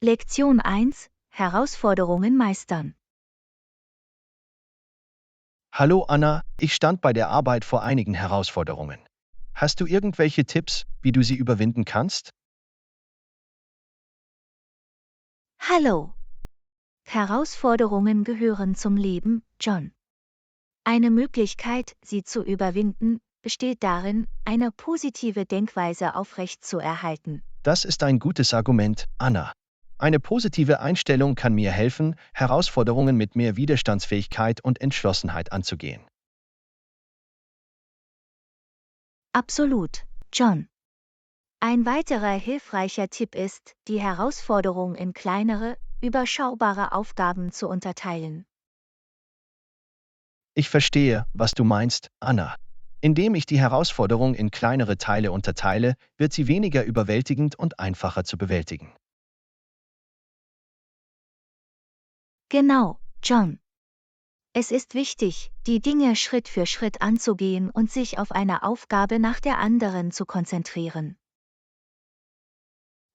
Lektion 1: Herausforderungen meistern. Hallo Anna, ich stand bei der Arbeit vor einigen Herausforderungen. Hast du irgendwelche Tipps, wie du sie überwinden kannst? Hallo. Herausforderungen gehören zum Leben, John. Eine Möglichkeit, sie zu überwinden, besteht darin, eine positive Denkweise aufrechtzuerhalten. Das ist ein gutes Argument, Anna. Eine positive Einstellung kann mir helfen, Herausforderungen mit mehr Widerstandsfähigkeit und Entschlossenheit anzugehen. Absolut, John. Ein weiterer hilfreicher Tipp ist, die Herausforderung in kleinere, überschaubare Aufgaben zu unterteilen. Ich verstehe, was du meinst, Anna. Indem ich die Herausforderung in kleinere Teile unterteile, wird sie weniger überwältigend und einfacher zu bewältigen. Genau, John. Es ist wichtig, die Dinge Schritt für Schritt anzugehen und sich auf eine Aufgabe nach der anderen zu konzentrieren.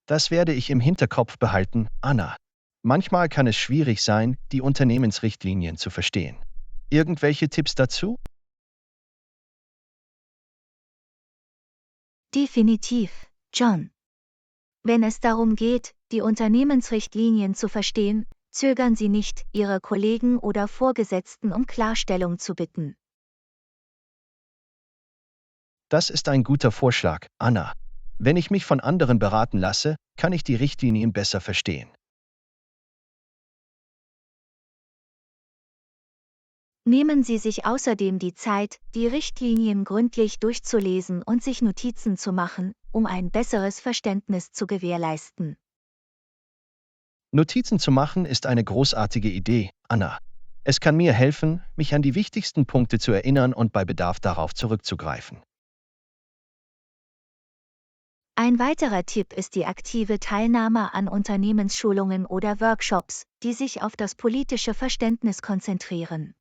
Das werde ich im Hinterkopf behalten, Anna. Manchmal kann es schwierig sein, die Unternehmensrichtlinien zu verstehen. Irgendwelche Tipps dazu? Definitiv, John. Wenn es darum geht, die Unternehmensrichtlinien zu verstehen, zögern Sie nicht, Ihre Kollegen oder Vorgesetzten um Klarstellung zu bitten. Das ist ein guter Vorschlag, Anna. Wenn ich mich von anderen beraten lasse, kann ich die Richtlinien besser verstehen. Nehmen Sie sich außerdem die Zeit, die Richtlinien gründlich durchzulesen und sich Notizen zu machen, um ein besseres Verständnis zu gewährleisten. Notizen zu machen ist eine großartige Idee, Anna. Es kann mir helfen, mich an die wichtigsten Punkte zu erinnern und bei Bedarf darauf zurückzugreifen. Ein weiterer Tipp ist die aktive Teilnahme an Unternehmensschulungen oder Workshops, die sich auf das politische Verständnis konzentrieren.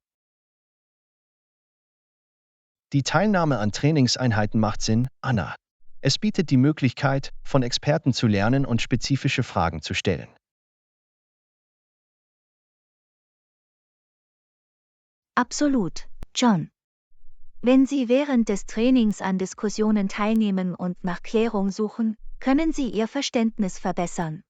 Die Teilnahme an Trainingseinheiten macht Sinn, Anna. Es bietet die Möglichkeit, von Experten zu lernen und spezifische Fragen zu stellen. Absolut, John. Wenn Sie während des Trainings an Diskussionen teilnehmen und nach Klärung suchen, können Sie Ihr Verständnis verbessern.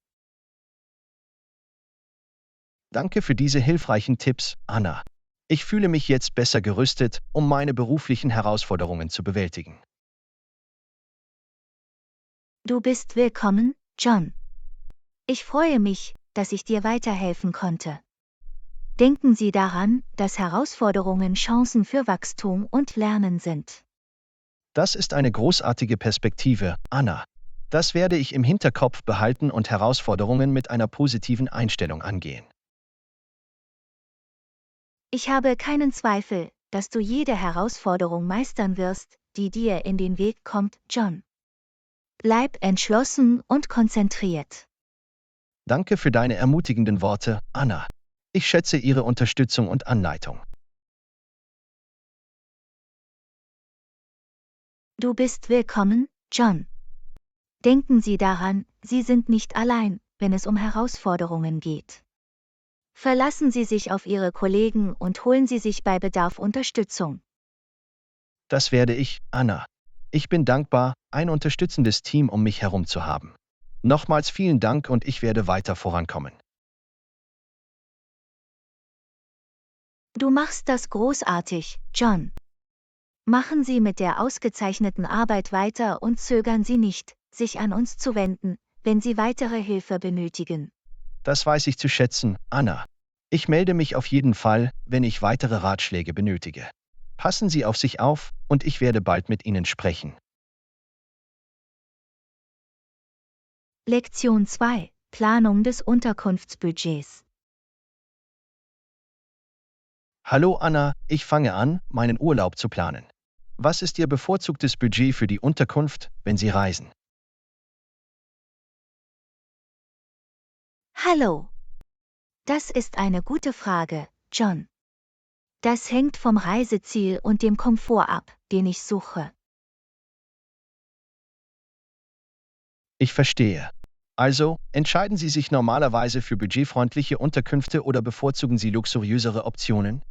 Danke für diese hilfreichen Tipps, Anna. Ich fühle mich jetzt besser gerüstet, um meine beruflichen Herausforderungen zu bewältigen. Du bist willkommen, John. Ich freue mich, dass ich dir weiterhelfen konnte. Denken Sie daran, dass Herausforderungen Chancen für Wachstum und Lernen sind. Das ist eine großartige Perspektive, Anna. Das werde ich im Hinterkopf behalten und Herausforderungen mit einer positiven Einstellung angehen. Ich habe keinen Zweifel, dass du jede Herausforderung meistern wirst, die dir in den Weg kommt, John. Bleib entschlossen und konzentriert. Danke für deine ermutigenden Worte, Anna. Ich schätze Ihre Unterstützung und Anleitung. Du bist willkommen, John. Denken Sie daran, Sie sind nicht allein, wenn es um Herausforderungen geht. Verlassen Sie sich auf Ihre Kollegen und holen Sie sich bei Bedarf Unterstützung. Das werde ich, Anna. Ich bin dankbar, ein unterstützendes Team um mich herum zu haben. Nochmals vielen Dank und ich werde weiter vorankommen. Du machst das großartig, John. Machen Sie mit der ausgezeichneten Arbeit weiter und zögern Sie nicht, sich an uns zu wenden, wenn Sie weitere Hilfe benötigen. Das weiß ich zu schätzen, Anna. Ich melde mich auf jeden Fall, wenn ich weitere Ratschläge benötige. Passen Sie auf sich auf und ich werde bald mit Ihnen sprechen. Lektion 2: Planung des Unterkunftsbudgets. Hallo Anna, ich fange an, meinen Urlaub zu planen. Was ist Ihr bevorzugtes Budget für die Unterkunft, wenn Sie reisen? Hallo. Das ist eine gute Frage, John. Das hängt vom Reiseziel und dem Komfort ab, den ich suche. Ich verstehe. Also, entscheiden Sie sich normalerweise für budgetfreundliche Unterkünfte oder bevorzugen Sie luxuriösere Optionen?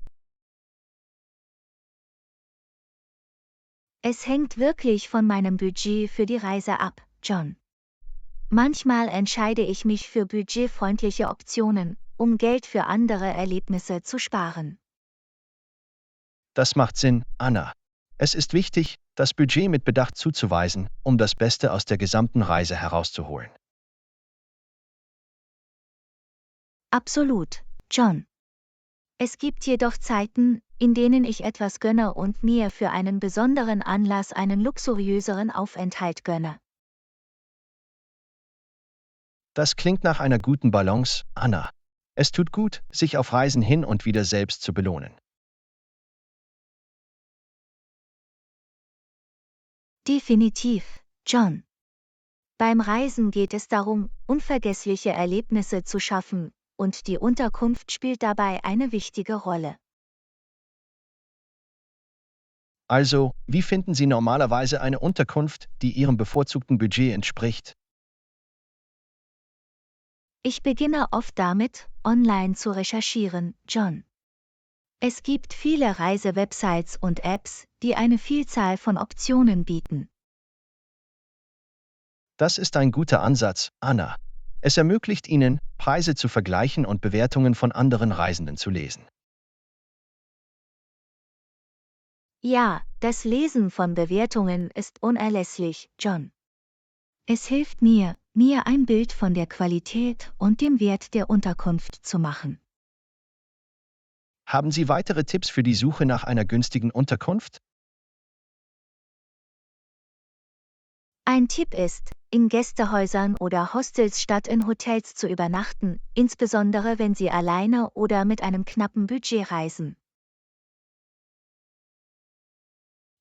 Es hängt wirklich von meinem Budget für die Reise ab, John. Manchmal entscheide ich mich für budgetfreundliche Optionen, um Geld für andere Erlebnisse zu sparen. Das macht Sinn, Anna. Es ist wichtig, das Budget mit Bedacht zuzuweisen, um das Beste aus der gesamten Reise herauszuholen. Absolut, John. Es gibt jedoch Zeiten, in denen ich etwas gönne und mir für einen besonderen Anlass einen luxuriöseren Aufenthalt gönne. Das klingt nach einer guten Balance, Anna. Es tut gut, sich auf Reisen hin und wieder selbst zu belohnen. Definitiv, John. Beim Reisen geht es darum, unvergessliche Erlebnisse zu schaffen, und die Unterkunft spielt dabei eine wichtige Rolle. Also, wie finden Sie normalerweise eine Unterkunft, die Ihrem bevorzugten Budget entspricht? Ich beginne oft damit, online zu recherchieren, John. Es gibt viele Reisewebsites und Apps, die eine Vielzahl von Optionen bieten. Das ist ein guter Ansatz, Anna. Es ermöglicht Ihnen, Preise zu vergleichen und Bewertungen von anderen Reisenden zu lesen. Ja, das Lesen von Bewertungen ist unerlässlich, John. Es hilft mir ein Bild von der Qualität und dem Wert der Unterkunft zu machen. Haben Sie weitere Tipps für die Suche nach einer günstigen Unterkunft? Ein Tipp ist, in Gästehäusern oder Hostels statt in Hotels zu übernachten, insbesondere wenn Sie alleine oder mit einem knappen Budget reisen.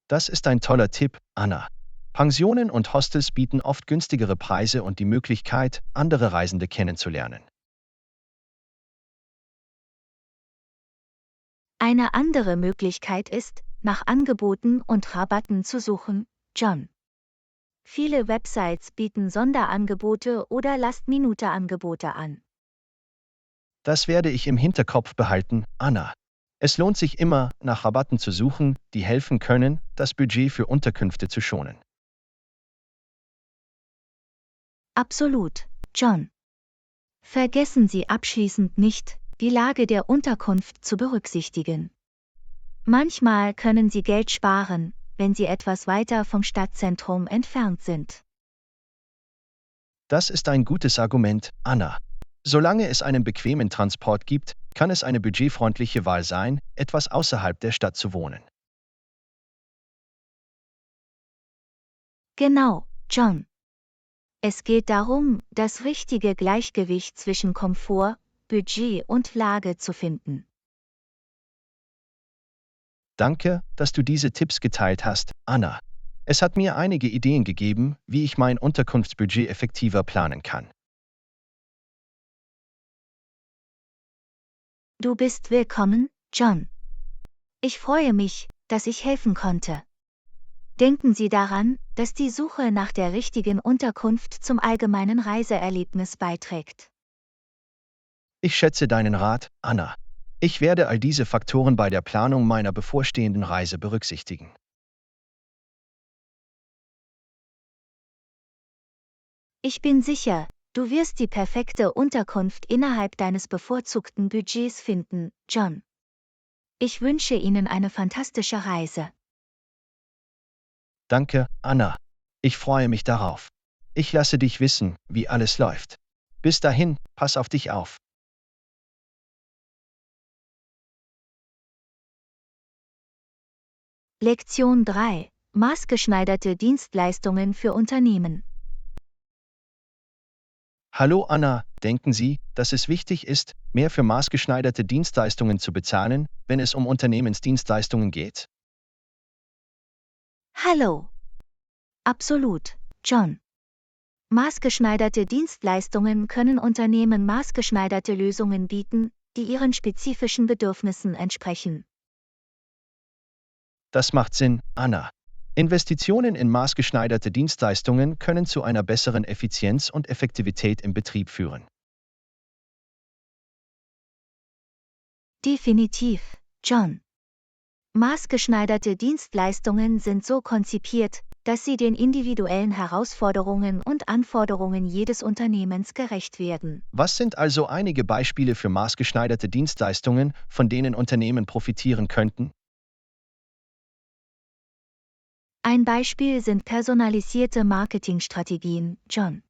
Das ist ein toller Tipp, Anna. Pensionen und Hostels bieten oft günstigere Preise und die Möglichkeit, andere Reisende kennenzulernen. Eine andere Möglichkeit ist, nach Angeboten und Rabatten zu suchen, John. Viele Websites bieten Sonderangebote oder Last-Minute-Angebote an. Das werde ich im Hinterkopf behalten, Anna. Es lohnt sich immer, nach Rabatten zu suchen, die helfen können, das Budget für Unterkünfte zu schonen. Absolut, John. Vergessen Sie abschließend nicht, die Lage der Unterkunft zu berücksichtigen. Manchmal können Sie Geld sparen, wenn Sie etwas weiter vom Stadtzentrum entfernt sind. Das ist ein gutes Argument, Anna. Solange es einen bequemen Transport gibt, kann es eine budgetfreundliche Wahl sein, etwas außerhalb der Stadt zu wohnen. Genau, John. Es geht darum, das richtige Gleichgewicht zwischen Komfort, Budget und Lage zu finden. Danke, dass du diese Tipps geteilt hast, Anna. Es hat mir einige Ideen gegeben, wie ich mein Unterkunftsbudget effektiver planen kann. Du bist willkommen, John. Ich freue mich, dass ich helfen konnte. Denken Sie daran, dass die Suche nach der richtigen Unterkunft zum allgemeinen Reiseerlebnis beiträgt. Ich schätze deinen Rat, Anna. Ich werde all diese Faktoren bei der Planung meiner bevorstehenden Reise berücksichtigen. Ich bin sicher, du wirst die perfekte Unterkunft innerhalb deines bevorzugten Budgets finden, John. Ich wünsche Ihnen eine fantastische Reise. Danke, Anna. Ich freue mich darauf. Ich lasse dich wissen, wie alles läuft. Bis dahin, pass auf dich auf. Lektion 3: Maßgeschneiderte Dienstleistungen für Unternehmen. Hallo Anna, denken Sie, dass es wichtig ist, mehr für maßgeschneiderte Dienstleistungen zu bezahlen, wenn es um Unternehmensdienstleistungen geht? Hallo. Absolut, John. Maßgeschneiderte Dienstleistungen können Unternehmen maßgeschneiderte Lösungen bieten, die ihren spezifischen Bedürfnissen entsprechen. Das macht Sinn, Anna. Investitionen in maßgeschneiderte Dienstleistungen können zu einer besseren Effizienz und Effektivität im Betrieb führen. Definitiv, John. Maßgeschneiderte Dienstleistungen sind so konzipiert, dass sie den individuellen Herausforderungen und Anforderungen jedes Unternehmens gerecht werden. Was sind also einige Beispiele für maßgeschneiderte Dienstleistungen, von denen Unternehmen profitieren könnten? Ein Beispiel sind personalisierte Marketingstrategien, John.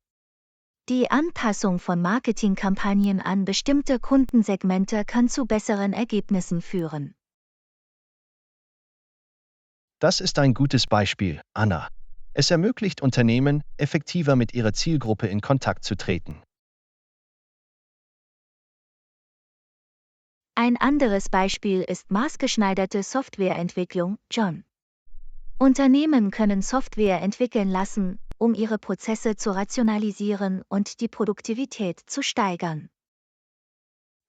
Die Anpassung von Marketingkampagnen an bestimmte Kundensegmente kann zu besseren Ergebnissen führen. Das ist ein gutes Beispiel, Anna. Es ermöglicht Unternehmen, effektiver mit ihrer Zielgruppe in Kontakt zu treten. Ein anderes Beispiel ist maßgeschneiderte Softwareentwicklung, John. Unternehmen können Software entwickeln lassen, um ihre Prozesse zu rationalisieren und die Produktivität zu steigern.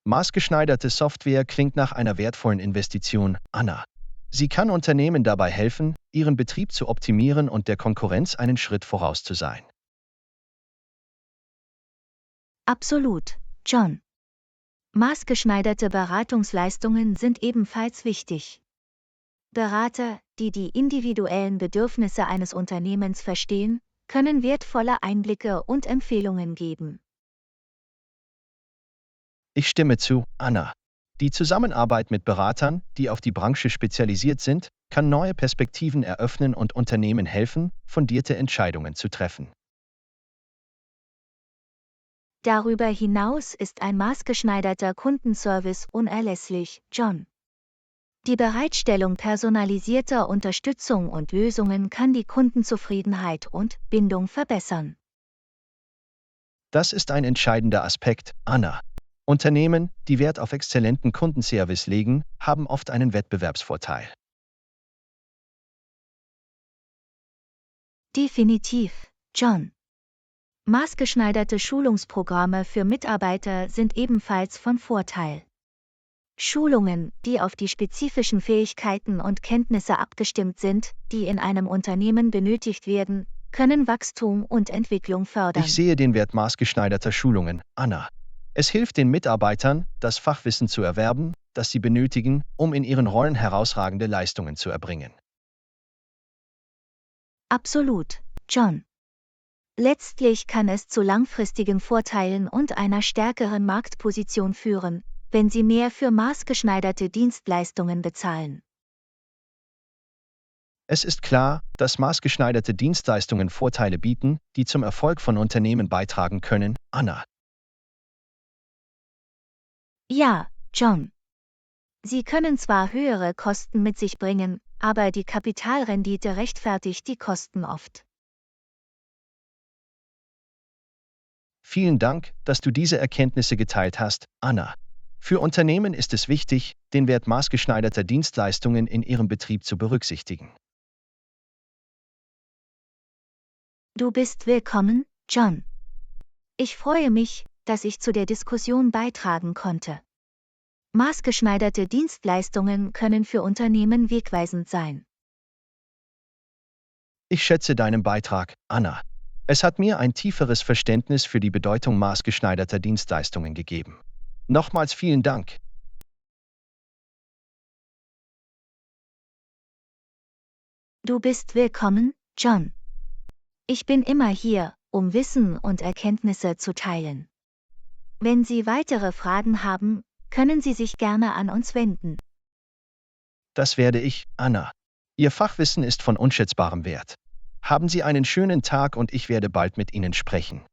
Maßgeschneiderte Software klingt nach einer wertvollen Investition, Anna. Sie kann Unternehmen dabei helfen, ihren Betrieb zu optimieren und der Konkurrenz einen Schritt voraus zu sein. Absolut, John. Maßgeschneiderte Beratungsleistungen sind ebenfalls wichtig. Berater, die die individuellen Bedürfnisse eines Unternehmens verstehen, können wertvolle Einblicke und Empfehlungen geben. Ich stimme zu, Anna. Die Zusammenarbeit mit Beratern, die auf die Branche spezialisiert sind, kann neue Perspektiven eröffnen und Unternehmen helfen, fundierte Entscheidungen zu treffen. Darüber hinaus ist ein maßgeschneiderter Kundenservice unerlässlich, John. Die Bereitstellung personalisierter Unterstützung und Lösungen kann die Kundenzufriedenheit und Bindung verbessern. Das ist ein entscheidender Aspekt, Anna. Unternehmen, die Wert auf exzellenten Kundenservice legen, haben oft einen Wettbewerbsvorteil. Definitiv, John. Maßgeschneiderte Schulungsprogramme für Mitarbeiter sind ebenfalls von Vorteil. Schulungen, die auf die spezifischen Fähigkeiten und Kenntnisse abgestimmt sind, die in einem Unternehmen benötigt werden, können Wachstum und Entwicklung fördern. Ich sehe den Wert maßgeschneiderter Schulungen, Anna. Es hilft den Mitarbeitern, das Fachwissen zu erwerben, das sie benötigen, um in ihren Rollen herausragende Leistungen zu erbringen. Absolut, John. Letztlich kann es zu langfristigen Vorteilen und einer stärkeren Marktposition führen, wenn Sie mehr für maßgeschneiderte Dienstleistungen bezahlen. Es ist klar, dass maßgeschneiderte Dienstleistungen Vorteile bieten, die zum Erfolg von Unternehmen beitragen können, Anna. Ja, John. Sie können zwar höhere Kosten mit sich bringen, aber die Kapitalrendite rechtfertigt die Kosten oft. Vielen Dank, dass du diese Erkenntnisse geteilt hast, Anna. Für Unternehmen ist es wichtig, den Wert maßgeschneiderter Dienstleistungen in ihrem Betrieb zu berücksichtigen. Du bist willkommen, John. Ich freue mich, dass ich zu der Diskussion beitragen konnte. Maßgeschneiderte Dienstleistungen können für Unternehmen wegweisend sein. Ich schätze deinen Beitrag, Anna. Es hat mir ein tieferes Verständnis für die Bedeutung maßgeschneiderter Dienstleistungen gegeben. Nochmals vielen Dank. Du bist willkommen, John. Ich bin immer hier, um Wissen und Erkenntnisse zu teilen. Wenn Sie weitere Fragen haben, können Sie sich gerne an uns wenden. Das werde ich, Anna. Ihr Fachwissen ist von unschätzbarem Wert. Haben Sie einen schönen Tag und ich werde bald mit Ihnen sprechen.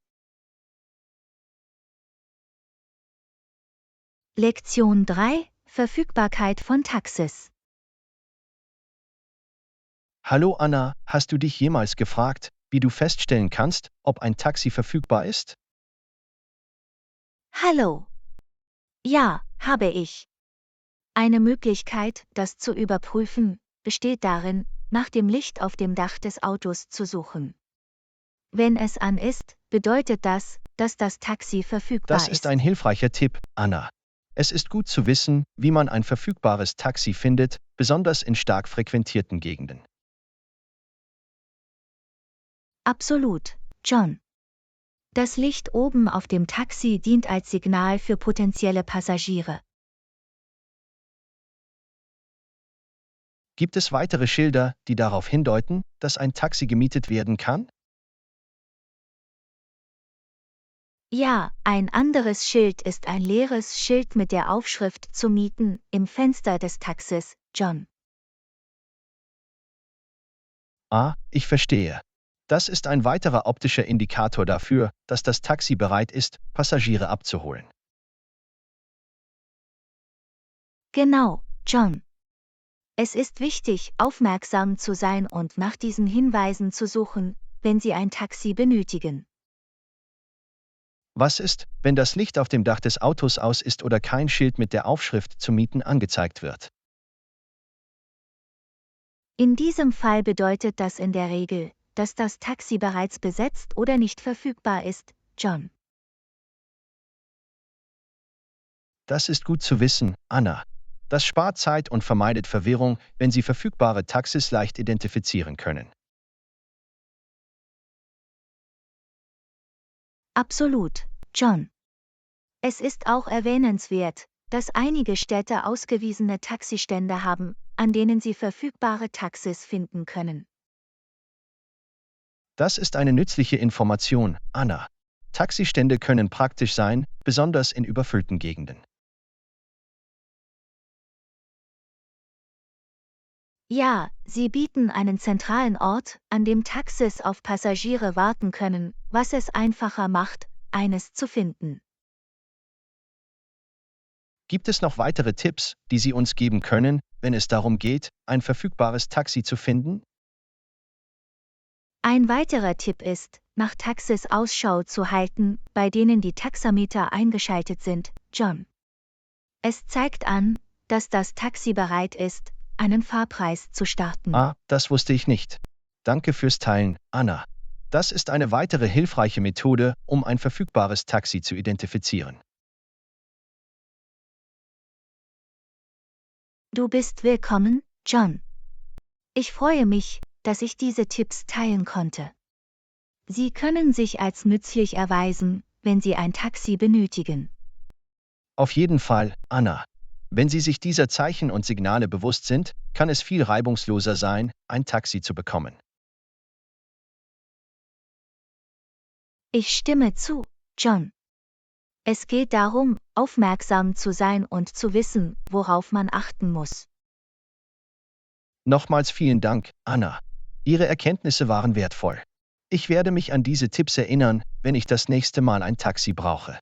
Lektion 3: Verfügbarkeit von Taxis. Hallo Anna, hast du dich jemals gefragt, wie du feststellen kannst, ob ein Taxi verfügbar ist? Hallo. Ja, habe ich. Eine Möglichkeit, das zu überprüfen, besteht darin, nach dem Licht auf dem Dach des Autos zu suchen. Wenn es an ist, bedeutet das, dass das Taxi verfügbar ist. Das ist ein hilfreicher Tipp, Anna. Es ist gut zu wissen, wie man ein verfügbares Taxi findet, besonders in stark frequentierten Gegenden. Absolut, John. Das Licht oben auf dem Taxi dient als Signal für potenzielle Passagiere. Gibt es weitere Schilder, die darauf hindeuten, dass ein Taxi gemietet werden kann? Ja, ein anderes Schild ist ein leeres Schild mit der Aufschrift „Zu mieten“ im Fenster des Taxis, John. Ah, ich verstehe. Das ist ein weiterer optischer Indikator dafür, dass das Taxi bereit ist, Passagiere abzuholen. Genau, John. Es ist wichtig, aufmerksam zu sein und nach diesen Hinweisen zu suchen, wenn Sie ein Taxi benötigen. Was ist, wenn das Licht auf dem Dach des Autos aus ist oder kein Schild mit der Aufschrift „Zu mieten“ angezeigt wird? In diesem Fall bedeutet das in der Regel, dass das Taxi bereits besetzt oder nicht verfügbar ist, John. Das ist gut zu wissen, Anna. Das spart Zeit und vermeidet Verwirrung, wenn Sie verfügbare Taxis leicht identifizieren können. Absolut, John. Es ist auch erwähnenswert, dass einige Städte ausgewiesene Taxistände haben, an denen Sie verfügbare Taxis finden können. Das ist eine nützliche Information, Anna. Taxistände können praktisch sein, besonders in überfüllten Gegenden. Ja, sie bieten einen zentralen Ort, an dem Taxis auf Passagiere warten können, was es einfacher macht, eines zu finden. Gibt es noch weitere Tipps, die Sie uns geben können, wenn es darum geht, ein verfügbares Taxi zu finden? Ein weiterer Tipp ist, nach Taxis Ausschau zu halten, bei denen die Taxameter eingeschaltet sind, John. Es zeigt an, dass das Taxi bereit ist, einen Fahrpreis zu starten. Ah, das wusste ich nicht. Danke fürs Teilen, Anna. Das ist eine weitere hilfreiche Methode, um ein verfügbares Taxi zu identifizieren. Du bist willkommen, John. Ich freue mich, dass ich diese Tipps teilen konnte. Sie können sich als nützlich erweisen, wenn Sie ein Taxi benötigen. Auf jeden Fall, Anna. Wenn Sie sich dieser Zeichen und Signale bewusst sind, kann es viel reibungsloser sein, ein Taxi zu bekommen. Ich stimme zu, John. Es geht darum, aufmerksam zu sein und zu wissen, worauf man achten muss. Nochmals vielen Dank, Anna. Ihre Erkenntnisse waren wertvoll. Ich werde mich an diese Tipps erinnern, wenn ich das nächste Mal ein Taxi brauche.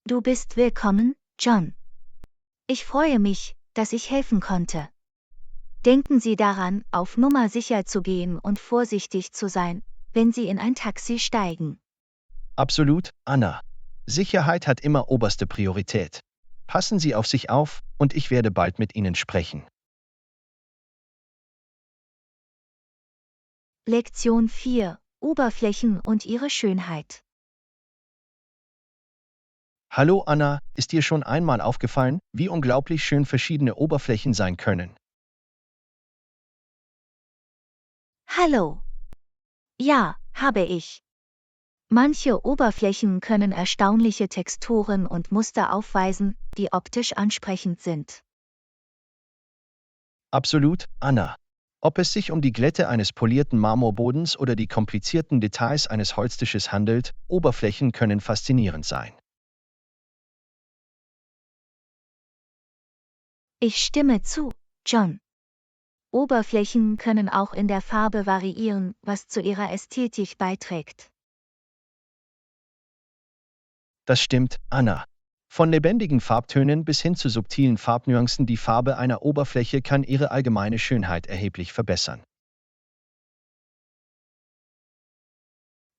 Du bist willkommen, John. Ich freue mich, dass ich helfen konnte. Denken Sie daran, auf Nummer sicher zu gehen und vorsichtig zu sein, wenn Sie in ein Taxi steigen. Absolut, Anna. Sicherheit hat immer oberste Priorität. Passen Sie auf sich auf, und ich werde bald mit Ihnen sprechen. Lektion 4: Oberflächen und ihre Schönheit. Hallo Anna, ist dir schon einmal aufgefallen, wie unglaublich schön verschiedene Oberflächen sein können? Hallo. Ja, habe ich. Manche Oberflächen können erstaunliche Texturen und Muster aufweisen, die optisch ansprechend sind. Absolut, Anna. Ob es sich um die Glätte eines polierten Marmorbodens oder die komplizierten Details eines Holztisches handelt, Oberflächen können faszinierend sein. Ich stimme zu, John. Oberflächen können auch in der Farbe variieren, was zu ihrer Ästhetik beiträgt. Das stimmt, Anna. Von lebendigen Farbtönen bis hin zu subtilen Farbnuancen, die Farbe einer Oberfläche kann ihre allgemeine Schönheit erheblich verbessern.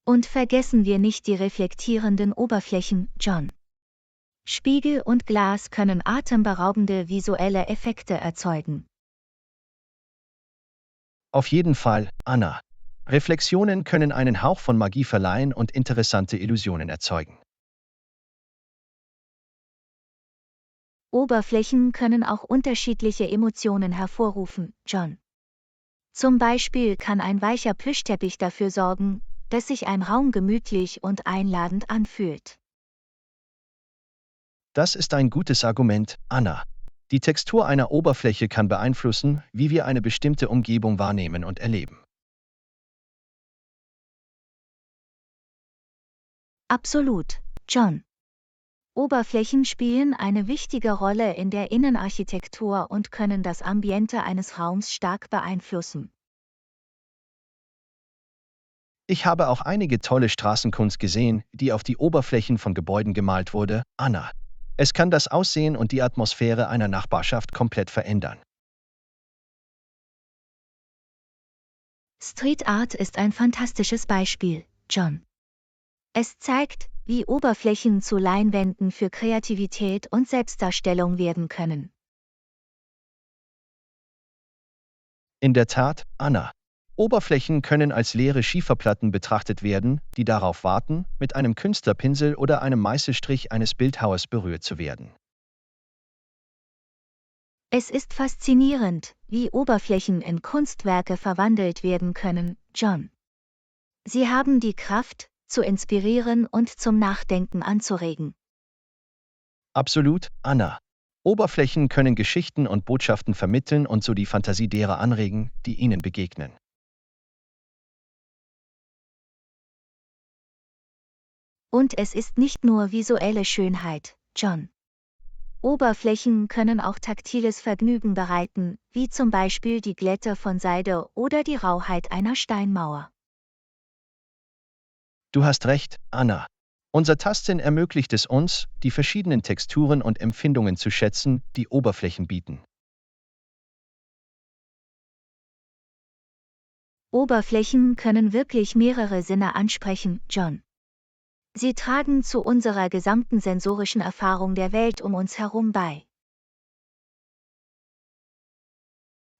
Und vergessen wir nicht die reflektierenden Oberflächen, John. Spiegel und Glas können atemberaubende visuelle Effekte erzeugen. Auf jeden Fall, Anna. Reflexionen können einen Hauch von Magie verleihen und interessante Illusionen erzeugen. Oberflächen können auch unterschiedliche Emotionen hervorrufen, John. Zum Beispiel kann ein weicher Plüschteppich dafür sorgen, dass sich ein Raum gemütlich und einladend anfühlt. Das ist ein gutes Argument, Anna. Die Textur einer Oberfläche kann beeinflussen, wie wir eine bestimmte Umgebung wahrnehmen und erleben. Absolut, John. Oberflächen spielen eine wichtige Rolle in der Innenarchitektur und können das Ambiente eines Raums stark beeinflussen. Ich habe auch einige tolle Straßenkunst gesehen, die auf die Oberflächen von Gebäuden gemalt wurde, Anna. Es kann das Aussehen und die Atmosphäre einer Nachbarschaft komplett verändern. Street Art ist ein fantastisches Beispiel, John. Es zeigt, wie Oberflächen zu Leinwänden für Kreativität und Selbstdarstellung werden können. In der Tat, Anna. Oberflächen können als leere Schieferplatten betrachtet werden, die darauf warten, mit einem Künstlerpinsel oder einem Meißelstrich eines Bildhauers berührt zu werden. Es ist faszinierend, wie Oberflächen in Kunstwerke verwandelt werden können, John. Sie haben die Kraft, zu inspirieren und zum Nachdenken anzuregen. Absolut, Anna. Oberflächen können Geschichten und Botschaften vermitteln und so die Fantasie derer anregen, die ihnen begegnen. Und es ist nicht nur visuelle Schönheit, John. Oberflächen können auch taktiles Vergnügen bereiten, wie zum Beispiel die Glätte von Seide oder die Rauheit einer Steinmauer. Du hast recht, Anna. Unser Tastsinn ermöglicht es uns, die verschiedenen Texturen und Empfindungen zu schätzen, die Oberflächen bieten. Oberflächen können wirklich mehrere Sinne ansprechen, John. Sie tragen zu unserer gesamten sensorischen Erfahrung der Welt um uns herum bei.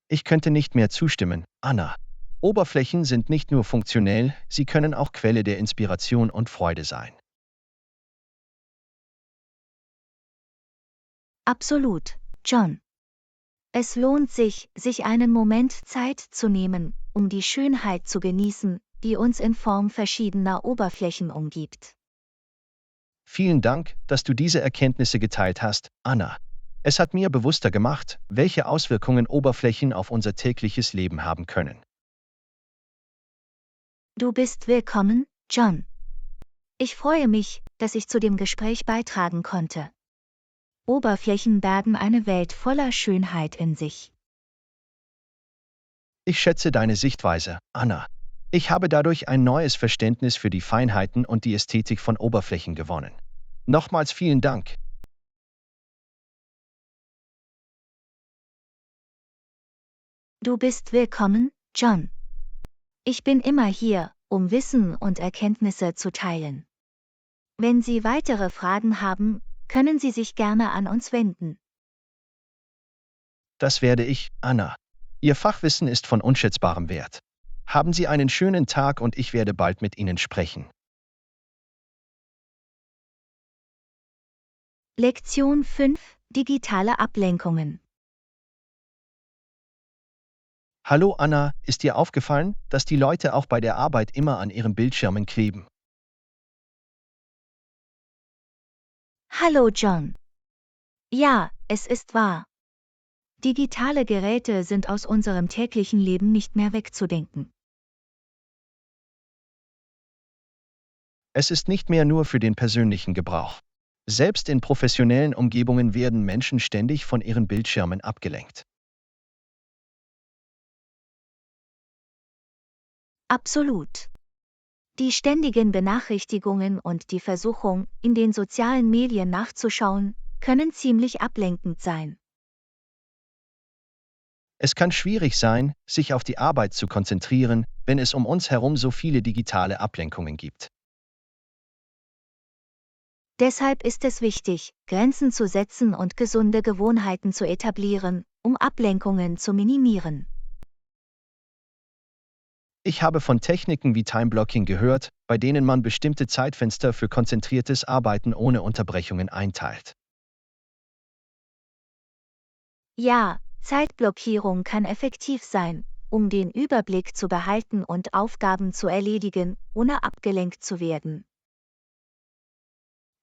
Ich könnte nicht mehr zustimmen, Anna. Oberflächen sind nicht nur funktionell, sie können auch Quelle der Inspiration und Freude sein. Absolut, John. Es lohnt sich, sich einen Moment Zeit zu nehmen, um die Schönheit zu genießen, die uns in Form verschiedener Oberflächen umgibt. Vielen Dank, dass du diese Erkenntnisse geteilt hast, Anna. Es hat mir bewusster gemacht, welche Auswirkungen Oberflächen auf unser tägliches Leben haben können. Du bist willkommen, John. Ich freue mich, dass ich zu dem Gespräch beitragen konnte. Oberflächen bergen eine Welt voller Schönheit in sich. Ich schätze deine Sichtweise, Anna. Ich habe dadurch ein neues Verständnis für die Feinheiten und die Ästhetik von Oberflächen gewonnen. Nochmals vielen Dank. Du bist willkommen, John. Ich bin immer hier, um Wissen und Erkenntnisse zu teilen. Wenn Sie weitere Fragen haben, können Sie sich gerne an uns wenden. Das werde ich, Anna. Ihr Fachwissen ist von unschätzbarem Wert. Haben Sie einen schönen Tag und ich werde bald mit Ihnen sprechen. Lektion 5: Digitale Ablenkungen. Hallo Anna, ist dir aufgefallen, dass die Leute auch bei der Arbeit immer an ihren Bildschirmen kleben? Hallo John. Ja, es ist wahr. Digitale Geräte sind aus unserem täglichen Leben nicht mehr wegzudenken. Es ist nicht mehr nur für den persönlichen Gebrauch. Selbst in professionellen Umgebungen werden Menschen ständig von ihren Bildschirmen abgelenkt. Absolut. Die ständigen Benachrichtigungen und die Versuchung, in den sozialen Medien nachzuschauen, können ziemlich ablenkend sein. Es kann schwierig sein, sich auf die Arbeit zu konzentrieren, wenn es um uns herum so viele digitale Ablenkungen gibt. Deshalb ist es wichtig, Grenzen zu setzen und gesunde Gewohnheiten zu etablieren, um Ablenkungen zu minimieren. Ich habe von Techniken wie Time-Blocking gehört, bei denen man bestimmte Zeitfenster für konzentriertes Arbeiten ohne Unterbrechungen einteilt. Ja, Zeitblockierung kann effektiv sein, um den Überblick zu behalten und Aufgaben zu erledigen, ohne abgelenkt zu werden.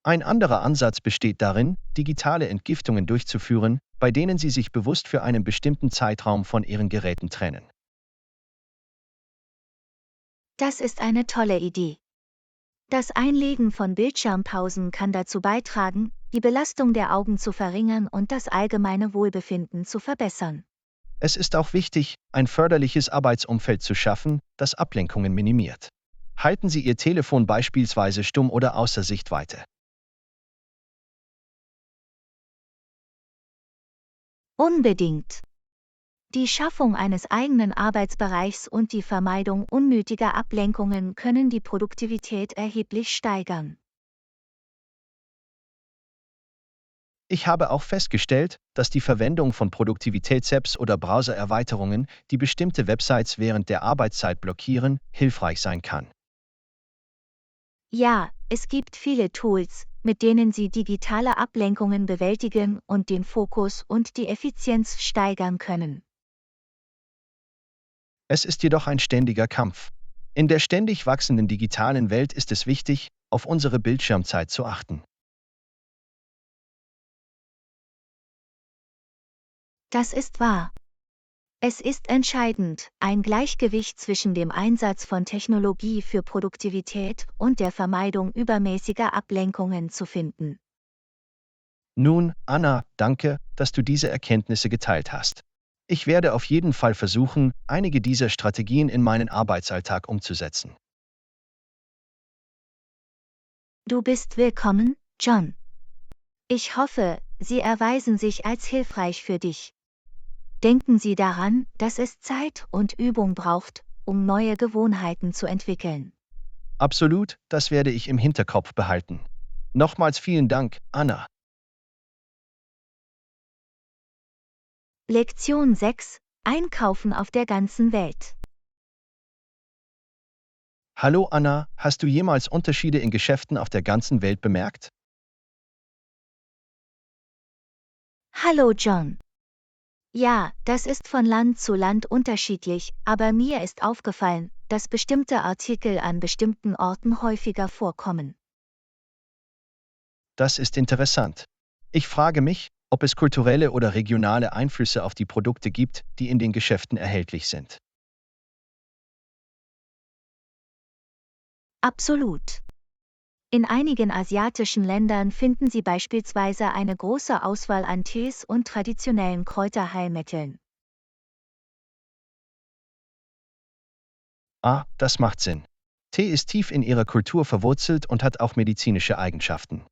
Ein anderer Ansatz besteht darin, digitale Entgiftungen durchzuführen, bei denen Sie sich bewusst für einen bestimmten Zeitraum von Ihren Geräten trennen. Das ist eine tolle Idee. Das Einlegen von Bildschirmpausen kann dazu beitragen, die Belastung der Augen zu verringern und das allgemeine Wohlbefinden zu verbessern. Es ist auch wichtig, ein förderliches Arbeitsumfeld zu schaffen, das Ablenkungen minimiert. Halten Sie Ihr Telefon beispielsweise stumm oder außer Sichtweite. Unbedingt. Die Schaffung eines eigenen Arbeitsbereichs und die Vermeidung unnötiger Ablenkungen können die Produktivität erheblich steigern. Ich habe auch festgestellt, dass die Verwendung von Produktivitäts-Apps oder Browser-Erweiterungen, die bestimmte Websites während der Arbeitszeit blockieren, hilfreich sein kann. Ja, es gibt viele Tools, mit denen Sie digitale Ablenkungen bewältigen und den Fokus und die Effizienz steigern können. Es ist jedoch ein ständiger Kampf. In der ständig wachsenden digitalen Welt ist es wichtig, auf unsere Bildschirmzeit zu achten. Das ist wahr. Es ist entscheidend, ein Gleichgewicht zwischen dem Einsatz von Technologie für Produktivität und der Vermeidung übermäßiger Ablenkungen zu finden. Nun, Anna, danke, dass du diese Erkenntnisse geteilt hast. Ich werde auf jeden Fall versuchen, einige dieser Strategien in meinen Arbeitsalltag umzusetzen. Du bist willkommen, John. Ich hoffe, sie erweisen sich als hilfreich für dich. Denken Sie daran, dass es Zeit und Übung braucht, um neue Gewohnheiten zu entwickeln. Absolut, das werde ich im Hinterkopf behalten. Nochmals vielen Dank, Anna. Lektion 6: Einkaufen auf der ganzen Welt. Hallo Anna, hast du jemals Unterschiede in Geschäften auf der ganzen Welt bemerkt? Hallo John. Ja, das ist von Land zu Land unterschiedlich, aber mir ist aufgefallen, dass bestimmte Artikel an bestimmten Orten häufiger vorkommen. Das ist interessant. Ich frage mich, ob es kulturelle oder regionale Einflüsse auf die Produkte gibt, die in den Geschäften erhältlich sind. Absolut. In einigen asiatischen Ländern finden Sie beispielsweise eine große Auswahl an Tees und traditionellen Kräuterheilmitteln. Ah, das macht Sinn. Tee ist tief in ihrer Kultur verwurzelt und hat auch medizinische Eigenschaften.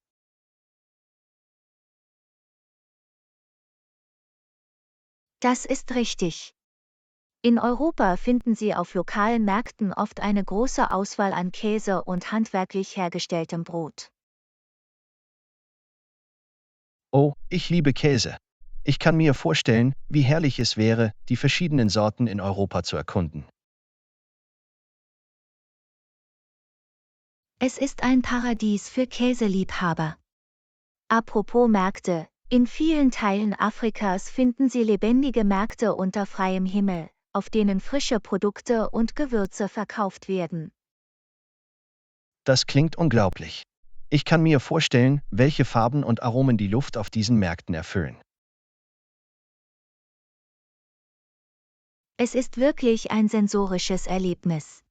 Das ist richtig. In Europa finden Sie auf lokalen Märkten oft eine große Auswahl an Käse und handwerklich hergestelltem Brot. Oh, ich liebe Käse. Ich kann mir vorstellen, wie herrlich es wäre, die verschiedenen Sorten in Europa zu erkunden. Es ist ein Paradies für Käseliebhaber. Apropos Märkte, in vielen Teilen Afrikas finden Sie lebendige Märkte unter freiem Himmel, auf denen frische Produkte und Gewürze verkauft werden. Das klingt unglaublich. Ich kann mir vorstellen, welche Farben und Aromen die Luft auf diesen Märkten erfüllen. Es ist wirklich ein sensorisches Erlebnis.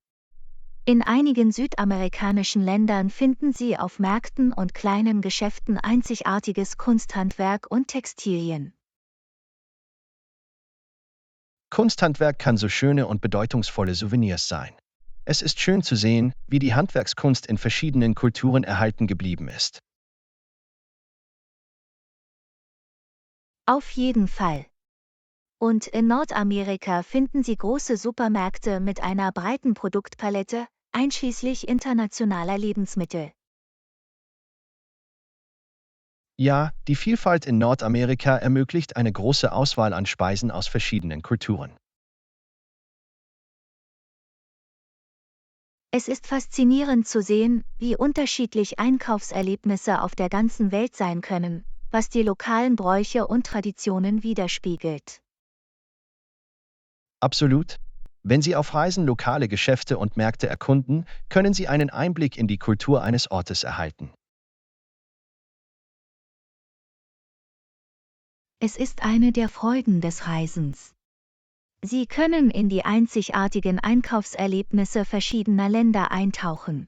In einigen südamerikanischen Ländern finden Sie auf Märkten und kleinen Geschäften einzigartiges Kunsthandwerk und Textilien. Kunsthandwerk kann so schöne und bedeutungsvolle Souvenirs sein. Es ist schön zu sehen, wie die Handwerkskunst in verschiedenen Kulturen erhalten geblieben ist. Auf jeden Fall. Und in Nordamerika finden Sie große Supermärkte mit einer breiten Produktpalette, einschließlich internationaler Lebensmittel. Ja, die Vielfalt in Nordamerika ermöglicht eine große Auswahl an Speisen aus verschiedenen Kulturen. Es ist faszinierend zu sehen, wie unterschiedlich Einkaufserlebnisse auf der ganzen Welt sein können, was die lokalen Bräuche und Traditionen widerspiegelt. Absolut. Wenn Sie auf Reisen lokale Geschäfte und Märkte erkunden, können Sie einen Einblick in die Kultur eines Ortes erhalten. Es ist eine der Freuden des Reisens. Sie können in die einzigartigen Einkaufserlebnisse verschiedener Länder eintauchen.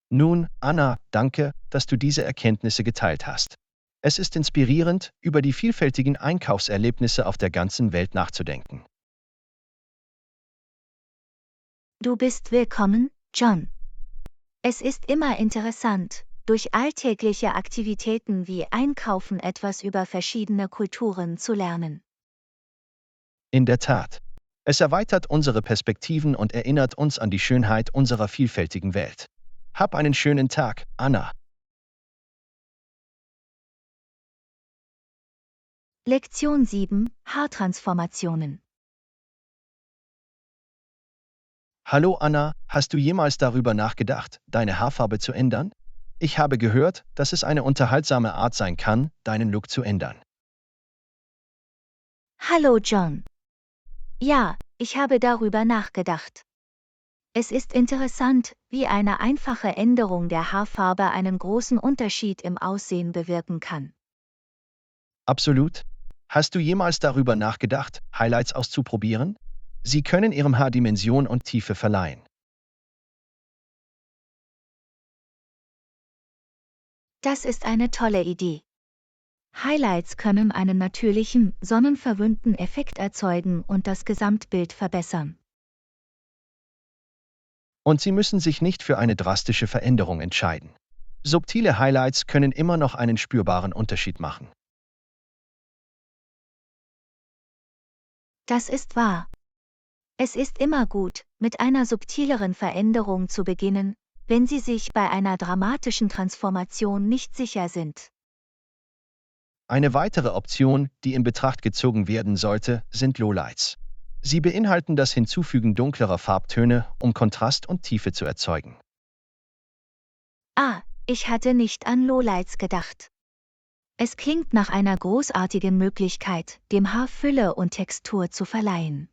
Nun, Anna, danke, dass du diese Erkenntnisse geteilt hast. Es ist inspirierend, über die vielfältigen Einkaufserlebnisse auf der ganzen Welt nachzudenken. Du bist willkommen, John. Es ist immer interessant, durch alltägliche Aktivitäten wie Einkaufen etwas über verschiedene Kulturen zu lernen. In der Tat. Es erweitert unsere Perspektiven und erinnert uns an die Schönheit unserer vielfältigen Welt. Hab einen schönen Tag, Anna. Lektion 7: Haartransformationen. Hallo Anna, hast du jemals darüber nachgedacht, deine Haarfarbe zu ändern? Ich habe gehört, dass es eine unterhaltsame Art sein kann, deinen Look zu ändern. Hallo John. Ja, ich habe darüber nachgedacht. Es ist interessant, wie eine einfache Änderung der Haarfarbe einen großen Unterschied im Aussehen bewirken kann. Absolut. Hast du jemals darüber nachgedacht, Highlights auszuprobieren? Sie können ihrem Haar Dimension und Tiefe verleihen. Das ist eine tolle Idee. Highlights können einen natürlichen, sonnenverwöhnten Effekt erzeugen und das Gesamtbild verbessern. Und Sie müssen sich nicht für eine drastische Veränderung entscheiden. Subtile Highlights können immer noch einen spürbaren Unterschied machen. Das ist wahr. Es ist immer gut, mit einer subtileren Veränderung zu beginnen, wenn Sie sich bei einer dramatischen Transformation nicht sicher sind. Eine weitere Option, die in Betracht gezogen werden sollte, sind Lowlights. Sie beinhalten das Hinzufügen dunklerer Farbtöne, um Kontrast und Tiefe zu erzeugen. Ah, ich hatte nicht an Lowlights gedacht. Es klingt nach einer großartigen Möglichkeit, dem Haar Fülle und Textur zu verleihen.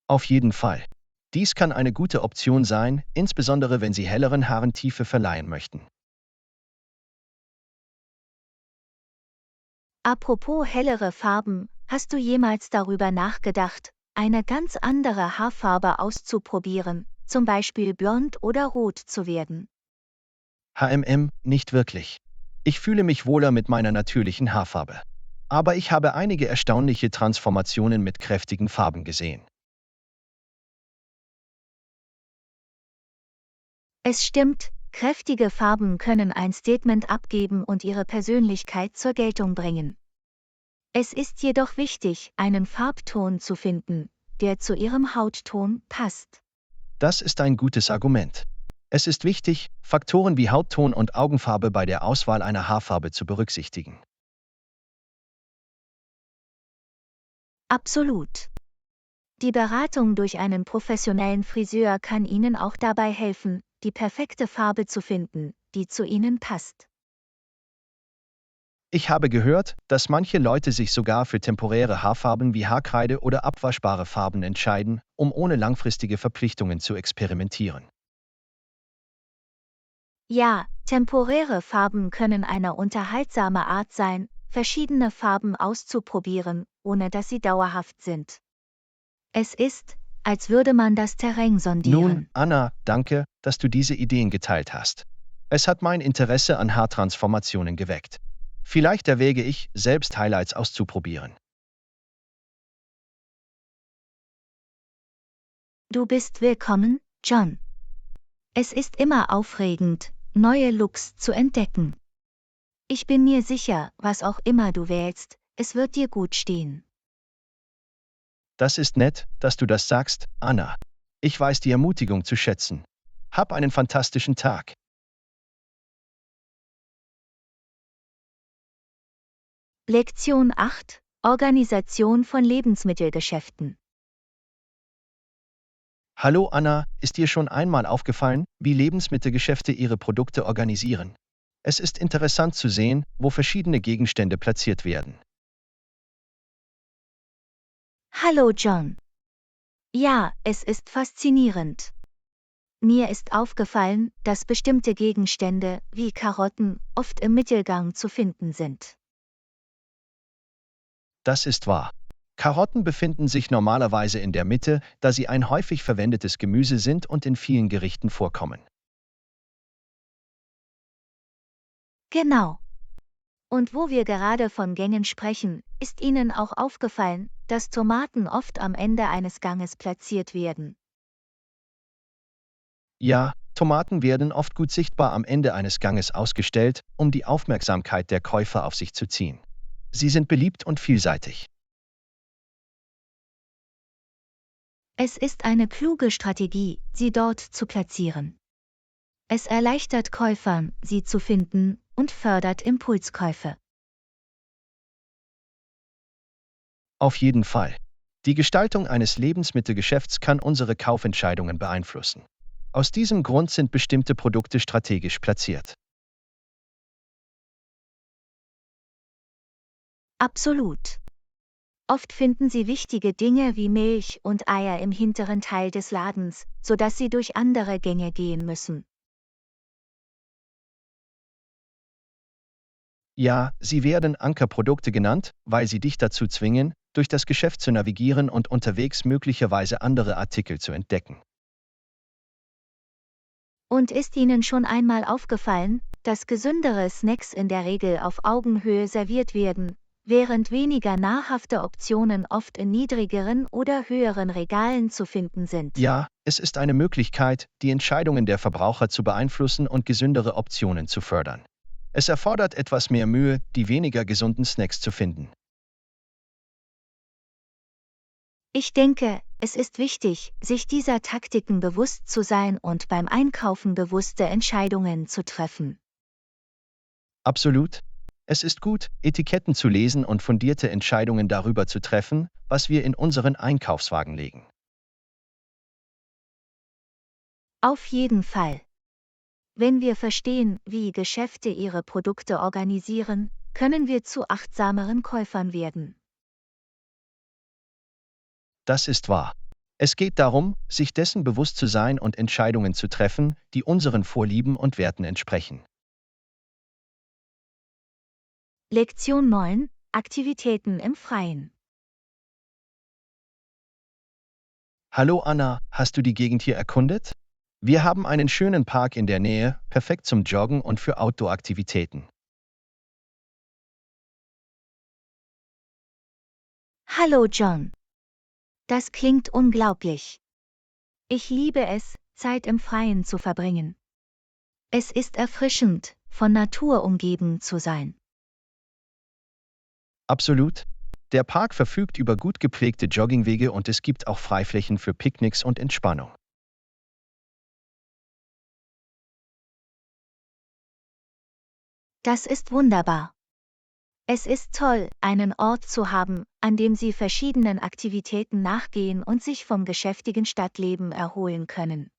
Auf jeden Fall. Dies kann eine gute Option sein, insbesondere wenn Sie helleren Haaren Tiefe verleihen möchten. Apropos hellere Farben, hast du jemals darüber nachgedacht, eine ganz andere Haarfarbe auszuprobieren, zum Beispiel blond oder rot zu werden? Nicht wirklich. Ich fühle mich wohler mit meiner natürlichen Haarfarbe. Aber ich habe einige erstaunliche Transformationen mit kräftigen Farben gesehen. Es stimmt, kräftige Farben können ein Statement abgeben und ihre Persönlichkeit zur Geltung bringen. Es ist jedoch wichtig, einen Farbton zu finden, der zu ihrem Hautton passt. Das ist ein gutes Argument. Es ist wichtig, Faktoren wie Hautton und Augenfarbe bei der Auswahl einer Haarfarbe zu berücksichtigen. Absolut. Die Beratung durch einen professionellen Friseur kann Ihnen auch dabei helfen, die perfekte Farbe zu finden, die zu Ihnen passt. Ich habe gehört, dass manche Leute sich sogar für temporäre Haarfarben wie Haarkreide oder abwaschbare Farben entscheiden, um ohne langfristige Verpflichtungen zu experimentieren. Ja, temporäre Farben können eine unterhaltsame Art sein, verschiedene Farben auszuprobieren, ohne dass sie dauerhaft sind. Es ist, als würde man das Terrain sondieren. Nun, Anna, danke, dass du diese Ideen geteilt hast. Es hat mein Interesse an Haartransformationen geweckt. Vielleicht erwäge ich, selbst Highlights auszuprobieren. Du bist willkommen, John. Es ist immer aufregend, neue Looks zu entdecken. Ich bin mir sicher, was auch immer du wählst, es wird dir gut stehen. Das ist nett, dass du das sagst, Anna. Ich weiß die Ermutigung zu schätzen. Hab einen fantastischen Tag. Lektion 8: Organisation von Lebensmittelgeschäften. Hallo Anna, ist dir schon einmal aufgefallen, wie Lebensmittelgeschäfte ihre Produkte organisieren? Es ist interessant zu sehen, wo verschiedene Gegenstände platziert werden. Hallo John. Ja, es ist faszinierend. Mir ist aufgefallen, dass bestimmte Gegenstände, wie Karotten, oft im Mittelgang zu finden sind. Das ist wahr. Karotten befinden sich normalerweise in der Mitte, da sie ein häufig verwendetes Gemüse sind und in vielen Gerichten vorkommen. Genau. Und wo wir gerade von Gängen sprechen, ist Ihnen auch aufgefallen, dass Tomaten oft am Ende eines Ganges platziert werden. Ja, Tomaten werden oft gut sichtbar am Ende eines Ganges ausgestellt, um die Aufmerksamkeit der Käufer auf sich zu ziehen. Sie sind beliebt und vielseitig. Es ist eine kluge Strategie, sie dort zu platzieren. Es erleichtert Käufern, sie zu finden, und fördert Impulskäufe. Auf jeden Fall. Die Gestaltung eines Lebensmittelgeschäfts kann unsere Kaufentscheidungen beeinflussen. Aus diesem Grund sind bestimmte Produkte strategisch platziert. Absolut. Oft finden Sie wichtige Dinge wie Milch und Eier im hinteren Teil des Ladens, sodass Sie durch andere Gänge gehen müssen. Ja, sie werden Ankerprodukte genannt, weil sie dich dazu zwingen, durch das Geschäft zu navigieren und unterwegs möglicherweise andere Artikel zu entdecken. Und ist Ihnen schon einmal aufgefallen, dass gesündere Snacks in der Regel auf Augenhöhe serviert werden, während weniger nahrhafte Optionen oft in niedrigeren oder höheren Regalen zu finden sind? Ja, es ist eine Möglichkeit, die Entscheidungen der Verbraucher zu beeinflussen und gesündere Optionen zu fördern. Es erfordert etwas mehr Mühe, die weniger gesunden Snacks zu finden. Ich denke, es ist wichtig, sich dieser Taktiken bewusst zu sein und beim Einkaufen bewusste Entscheidungen zu treffen. Absolut. Es ist gut, Etiketten zu lesen und fundierte Entscheidungen darüber zu treffen, was wir in unseren Einkaufswagen legen. Auf jeden Fall. Wenn wir verstehen, wie Geschäfte ihre Produkte organisieren, können wir zu achtsameren Käufern werden. Das ist wahr. Es geht darum, sich dessen bewusst zu sein und Entscheidungen zu treffen, die unseren Vorlieben und Werten entsprechen. Lektion 9: Aktivitäten im Freien. Hallo Anna, hast du die Gegend hier erkundet? Wir haben einen schönen Park in der Nähe, perfekt zum Joggen und für Outdoor-Aktivitäten. Hallo John. Das klingt unglaublich. Ich liebe es, Zeit im Freien zu verbringen. Es ist erfrischend, von Natur umgeben zu sein. Absolut. Der Park verfügt über gut gepflegte Joggingwege und es gibt auch Freiflächen für Picknicks und Entspannung. Das ist wunderbar. Es ist toll, einen Ort zu haben, an dem Sie verschiedenen Aktivitäten nachgehen und sich vom geschäftigen Stadtleben erholen können.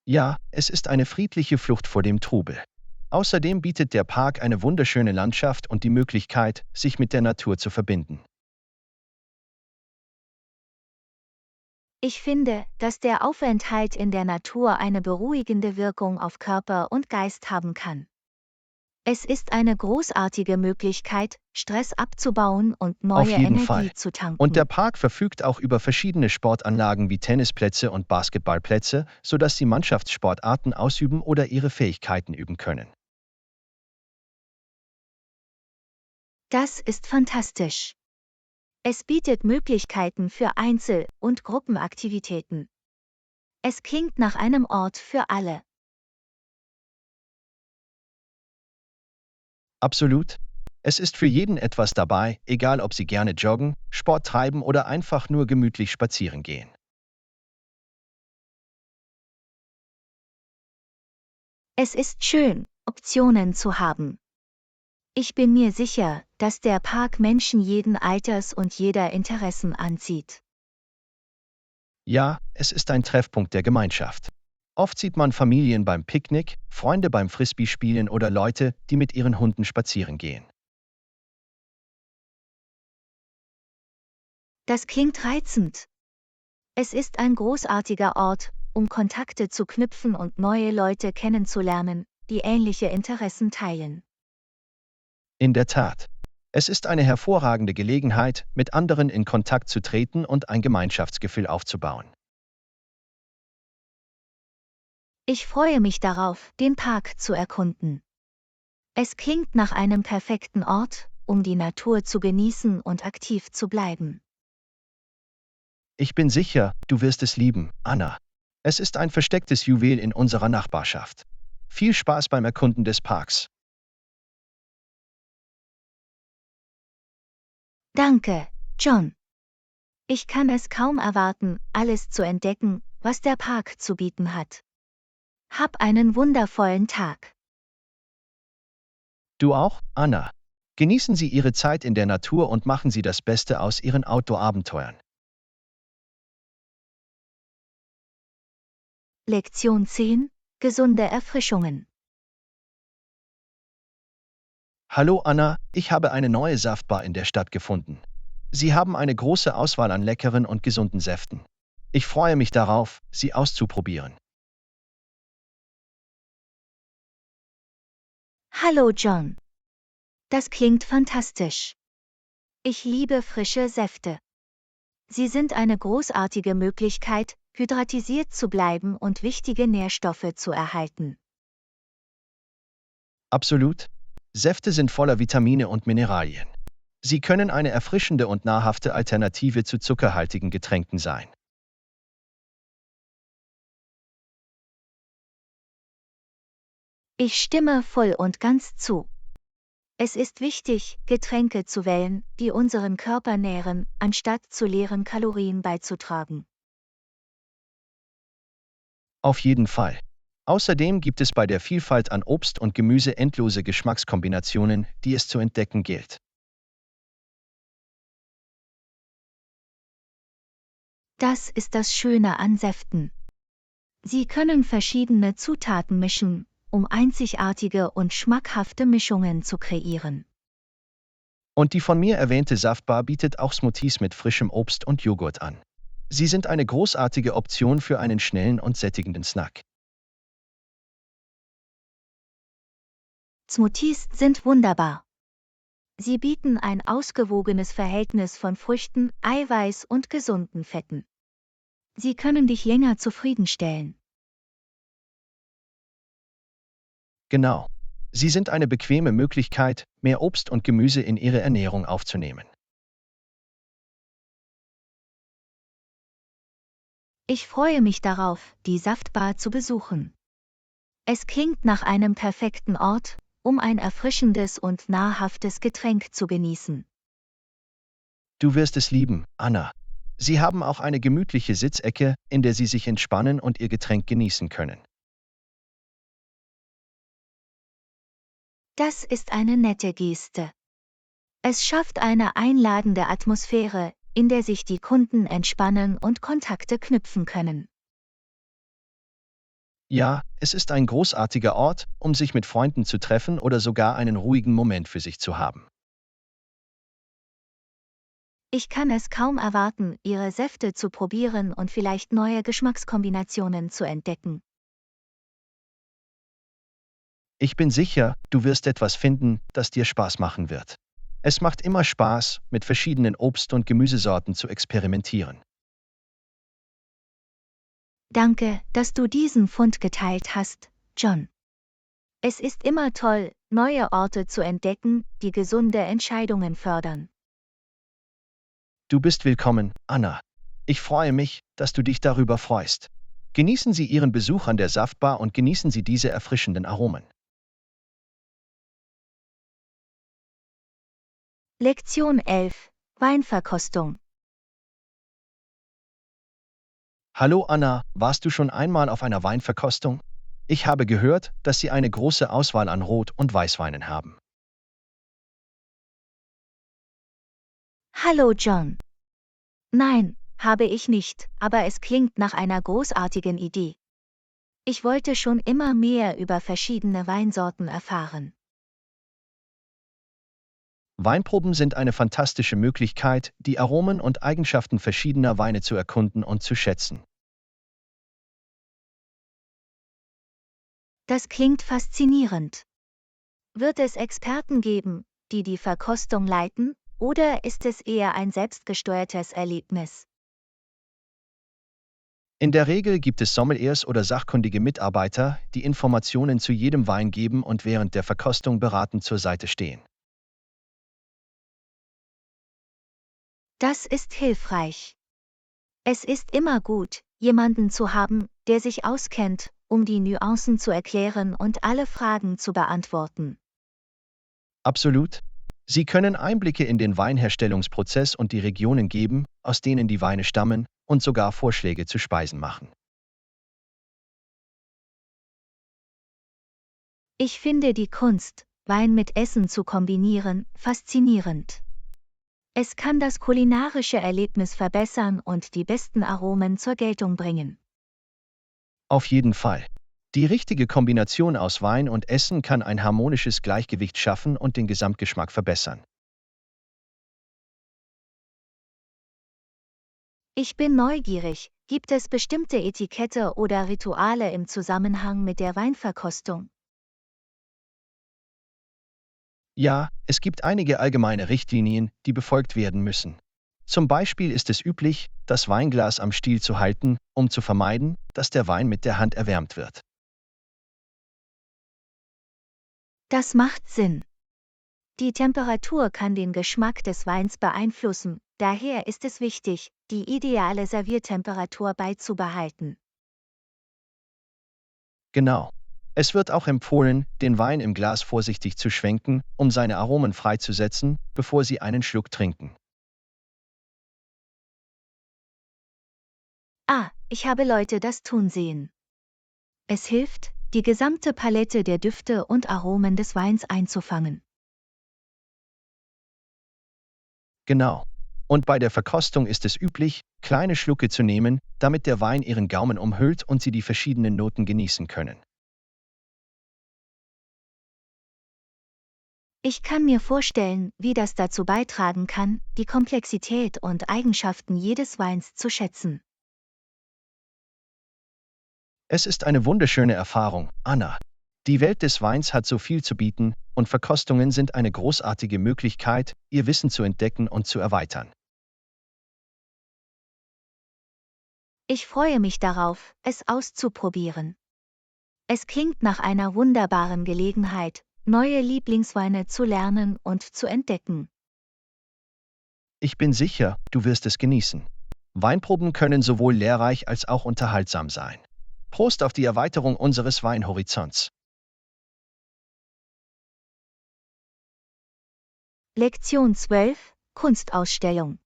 Ja, es ist eine friedliche Flucht vor dem Trubel. Außerdem bietet der Park eine wunderschöne Landschaft und die Möglichkeit, sich mit der Natur zu verbinden. Ich finde, dass der Aufenthalt in der Natur eine beruhigende Wirkung auf Körper und Geist haben kann. Es ist eine großartige Möglichkeit, Stress abzubauen und Auf neue jeden Fall. Energie zu Und der tanken. Park verfügt auch über verschiedene Sportanlagen wie Tennisplätze und Basketballplätze, sodass Sie Mannschaftssportarten ausüben oder Ihre Fähigkeiten üben können. Das ist fantastisch. Es bietet Möglichkeiten für Einzel- und Gruppenaktivitäten. Es klingt nach einem Ort für alle. Absolut. Es ist für jeden etwas dabei, egal ob Sie gerne joggen, Sport treiben oder einfach nur gemütlich spazieren gehen. Es ist schön, Optionen zu haben. Ich bin mir sicher, dass der Park Menschen jeden Alters und jeder Interessen anzieht. Ja, es ist ein Treffpunkt der Gemeinschaft. Oft sieht man Familien beim Picknick, Freunde beim Frisbee-Spielen oder Leute, die mit ihren Hunden spazieren gehen. Das klingt reizend. Es ist ein großartiger Ort, um Kontakte zu knüpfen und neue Leute kennenzulernen, die ähnliche Interessen teilen. In der Tat. Es ist eine hervorragende Gelegenheit, mit anderen in Kontakt zu treten und ein Gemeinschaftsgefühl aufzubauen. Ich freue mich darauf, den Park zu erkunden. Es klingt nach einem perfekten Ort, um die Natur zu genießen und aktiv zu bleiben. Ich bin sicher, du wirst es lieben, Anna. Es ist ein verstecktes Juwel in unserer Nachbarschaft. Viel Spaß beim Erkunden des Parks. Danke, John. Ich kann es kaum erwarten, alles zu entdecken, was der Park zu bieten hat. Hab einen wundervollen Tag. Du auch, Anna. Genießen Sie Ihre Zeit in der Natur und machen Sie das Beste aus Ihren Outdoor-Abenteuern. Lektion 10: Gesunde Erfrischungen. Hallo Anna, ich habe eine neue Saftbar in der Stadt gefunden. Sie haben eine große Auswahl an leckeren und gesunden Säften. Ich freue mich darauf, sie auszuprobieren. Hallo John. Das klingt fantastisch. Ich liebe frische Säfte. Sie sind eine großartige Möglichkeit, hydratisiert zu bleiben und wichtige Nährstoffe zu erhalten. Absolut. Säfte sind voller Vitamine und Mineralien. Sie können eine erfrischende und nahrhafte Alternative zu zuckerhaltigen Getränken sein. Ich stimme voll und ganz zu. Es ist wichtig, Getränke zu wählen, die unseren Körper nähren, anstatt zu leeren Kalorien beizutragen. Auf jeden Fall. Außerdem gibt es bei der Vielfalt an Obst und Gemüse endlose Geschmackskombinationen, die es zu entdecken gilt. Das ist das Schöne an Säften. Sie können verschiedene Zutaten mischen, um einzigartige und schmackhafte Mischungen zu kreieren. Und die von mir erwähnte Saftbar bietet auch Smoothies mit frischem Obst und Joghurt an. Sie sind eine großartige Option für einen schnellen und sättigenden Snack. Smoothies sind wunderbar. Sie bieten ein ausgewogenes Verhältnis von Früchten, Eiweiß und gesunden Fetten. Sie können dich länger zufriedenstellen. Genau. Sie sind eine bequeme Möglichkeit, mehr Obst und Gemüse in Ihre Ernährung aufzunehmen. Ich freue mich darauf, die Saftbar zu besuchen. Es klingt nach einem perfekten Ort, um ein erfrischendes und nahrhaftes Getränk zu genießen. Du wirst es lieben, Anna. Sie haben auch eine gemütliche Sitzecke, in der Sie sich entspannen und Ihr Getränk genießen können. Das ist eine nette Geste. Es schafft eine einladende Atmosphäre, in der sich die Kunden entspannen und Kontakte knüpfen können. Ja, es ist ein großartiger Ort, um sich mit Freunden zu treffen oder sogar einen ruhigen Moment für sich zu haben. Ich kann es kaum erwarten, Ihre Säfte zu probieren und vielleicht neue Geschmackskombinationen zu entdecken. Ich bin sicher, du wirst etwas finden, das dir Spaß machen wird. Es macht immer Spaß, mit verschiedenen Obst- und Gemüsesorten zu experimentieren. Danke, dass du diesen Fund geteilt hast, John. Es ist immer toll, neue Orte zu entdecken, die gesunde Entscheidungen fördern. Du bist willkommen, Anna. Ich freue mich, dass du dich darüber freust. Genießen Sie Ihren Besuch an der Saftbar und genießen Sie diese erfrischenden Aromen. Lektion 11: Weinverkostung. Hallo Anna, warst du schon einmal auf einer Weinverkostung? Ich habe gehört, dass Sie eine große Auswahl an Rot- und Weißweinen haben. Hallo John. Nein, habe ich nicht, aber es klingt nach einer großartigen Idee. Ich wollte schon immer mehr über verschiedene Weinsorten erfahren. Weinproben sind eine fantastische Möglichkeit, die Aromen und Eigenschaften verschiedener Weine zu erkunden und zu schätzen. Das klingt faszinierend. Wird es Experten geben, die die Verkostung leiten, oder ist es eher ein selbstgesteuertes Erlebnis? In der Regel gibt es Sommeliers oder sachkundige Mitarbeiter, die Informationen zu jedem Wein geben und während der Verkostung beratend zur Seite stehen. Das ist hilfreich. Es ist immer gut, jemanden zu haben, der sich auskennt, um die Nuancen zu erklären und alle Fragen zu beantworten. Absolut. Sie können Einblicke in den Weinherstellungsprozess und die Regionen geben, aus denen die Weine stammen, und sogar Vorschläge zu Speisen machen. Ich finde die Kunst, Wein mit Essen zu kombinieren, faszinierend. Es kann das kulinarische Erlebnis verbessern und die besten Aromen zur Geltung bringen. Auf jeden Fall. Die richtige Kombination aus Wein und Essen kann ein harmonisches Gleichgewicht schaffen und den Gesamtgeschmack verbessern. Ich bin neugierig, gibt es bestimmte Etikette oder Rituale im Zusammenhang mit der Weinverkostung? Ja, es gibt einige allgemeine Richtlinien, die befolgt werden müssen. Zum Beispiel ist es üblich, das Weinglas am Stiel zu halten, um zu vermeiden, dass der Wein mit der Hand erwärmt wird. Das macht Sinn. Die Temperatur kann den Geschmack des Weins beeinflussen, daher ist es wichtig, die ideale Serviertemperatur beizubehalten. Genau. Es wird auch empfohlen, den Wein im Glas vorsichtig zu schwenken, um seine Aromen freizusetzen, bevor Sie einen Schluck trinken. Ah, ich habe Leute das tun sehen. Es hilft, die gesamte Palette der Düfte und Aromen des Weins einzufangen. Genau. Und bei der Verkostung ist es üblich, kleine Schlucke zu nehmen, damit der Wein Ihren Gaumen umhüllt und Sie die verschiedenen Noten genießen können. Ich kann mir vorstellen, wie das dazu beitragen kann, die Komplexität und Eigenschaften jedes Weins zu schätzen. Es ist eine wunderschöne Erfahrung, Anna. Die Welt des Weins hat so viel zu bieten, und Verkostungen sind eine großartige Möglichkeit, Ihr Wissen zu entdecken und zu erweitern. Ich freue mich darauf, es auszuprobieren. Es klingt nach einer wunderbaren Gelegenheit, neue Lieblingsweine zu lernen und zu entdecken. Ich bin sicher, du wirst es genießen. Weinproben können sowohl lehrreich als auch unterhaltsam sein. Prost auf die Erweiterung unseres Weinhorizonts. Lektion 12: Kunstausstellung.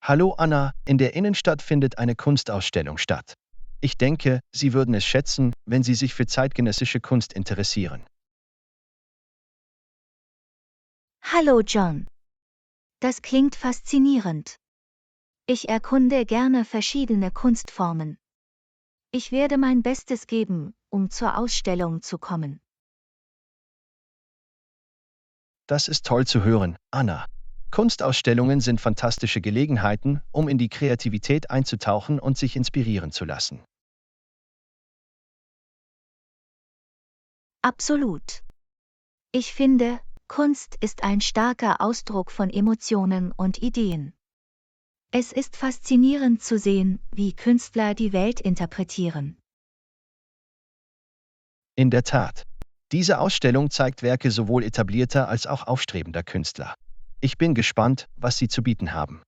Hallo Anna, in der Innenstadt findet eine Kunstausstellung statt. Ich denke, Sie würden es schätzen, wenn Sie sich für zeitgenössische Kunst interessieren. Hallo John. Das klingt faszinierend. Ich erkunde gerne verschiedene Kunstformen. Ich werde mein Bestes geben, um zur Ausstellung zu kommen. Das ist toll zu hören, Anna. Kunstausstellungen sind fantastische Gelegenheiten, um in die Kreativität einzutauchen und sich inspirieren zu lassen. Absolut. Ich finde, Kunst ist ein starker Ausdruck von Emotionen und Ideen. Es ist faszinierend zu sehen, wie Künstler die Welt interpretieren. In der Tat. Diese Ausstellung zeigt Werke sowohl etablierter als auch aufstrebender Künstler. Ich bin gespannt, was Sie zu bieten haben.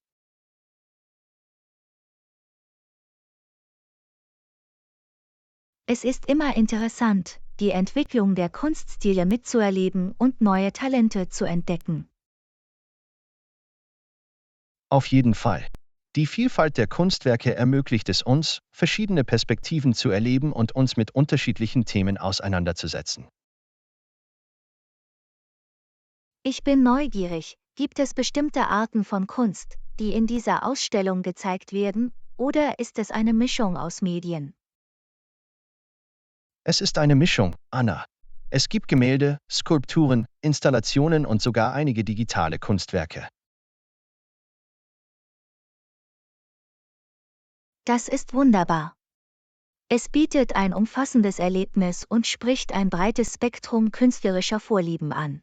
Es ist immer interessant, die Entwicklung der Kunststile mitzuerleben und neue Talente zu entdecken. Auf jeden Fall. Die Vielfalt der Kunstwerke ermöglicht es uns, verschiedene Perspektiven zu erleben und uns mit unterschiedlichen Themen auseinanderzusetzen. Ich bin neugierig, gibt es bestimmte Arten von Kunst, die in dieser Ausstellung gezeigt werden, oder ist es eine Mischung aus Medien? Es ist eine Mischung, Anna. Es gibt Gemälde, Skulpturen, Installationen und sogar einige digitale Kunstwerke. Das ist wunderbar. Es bietet ein umfassendes Erlebnis und spricht ein breites Spektrum künstlerischer Vorlieben an.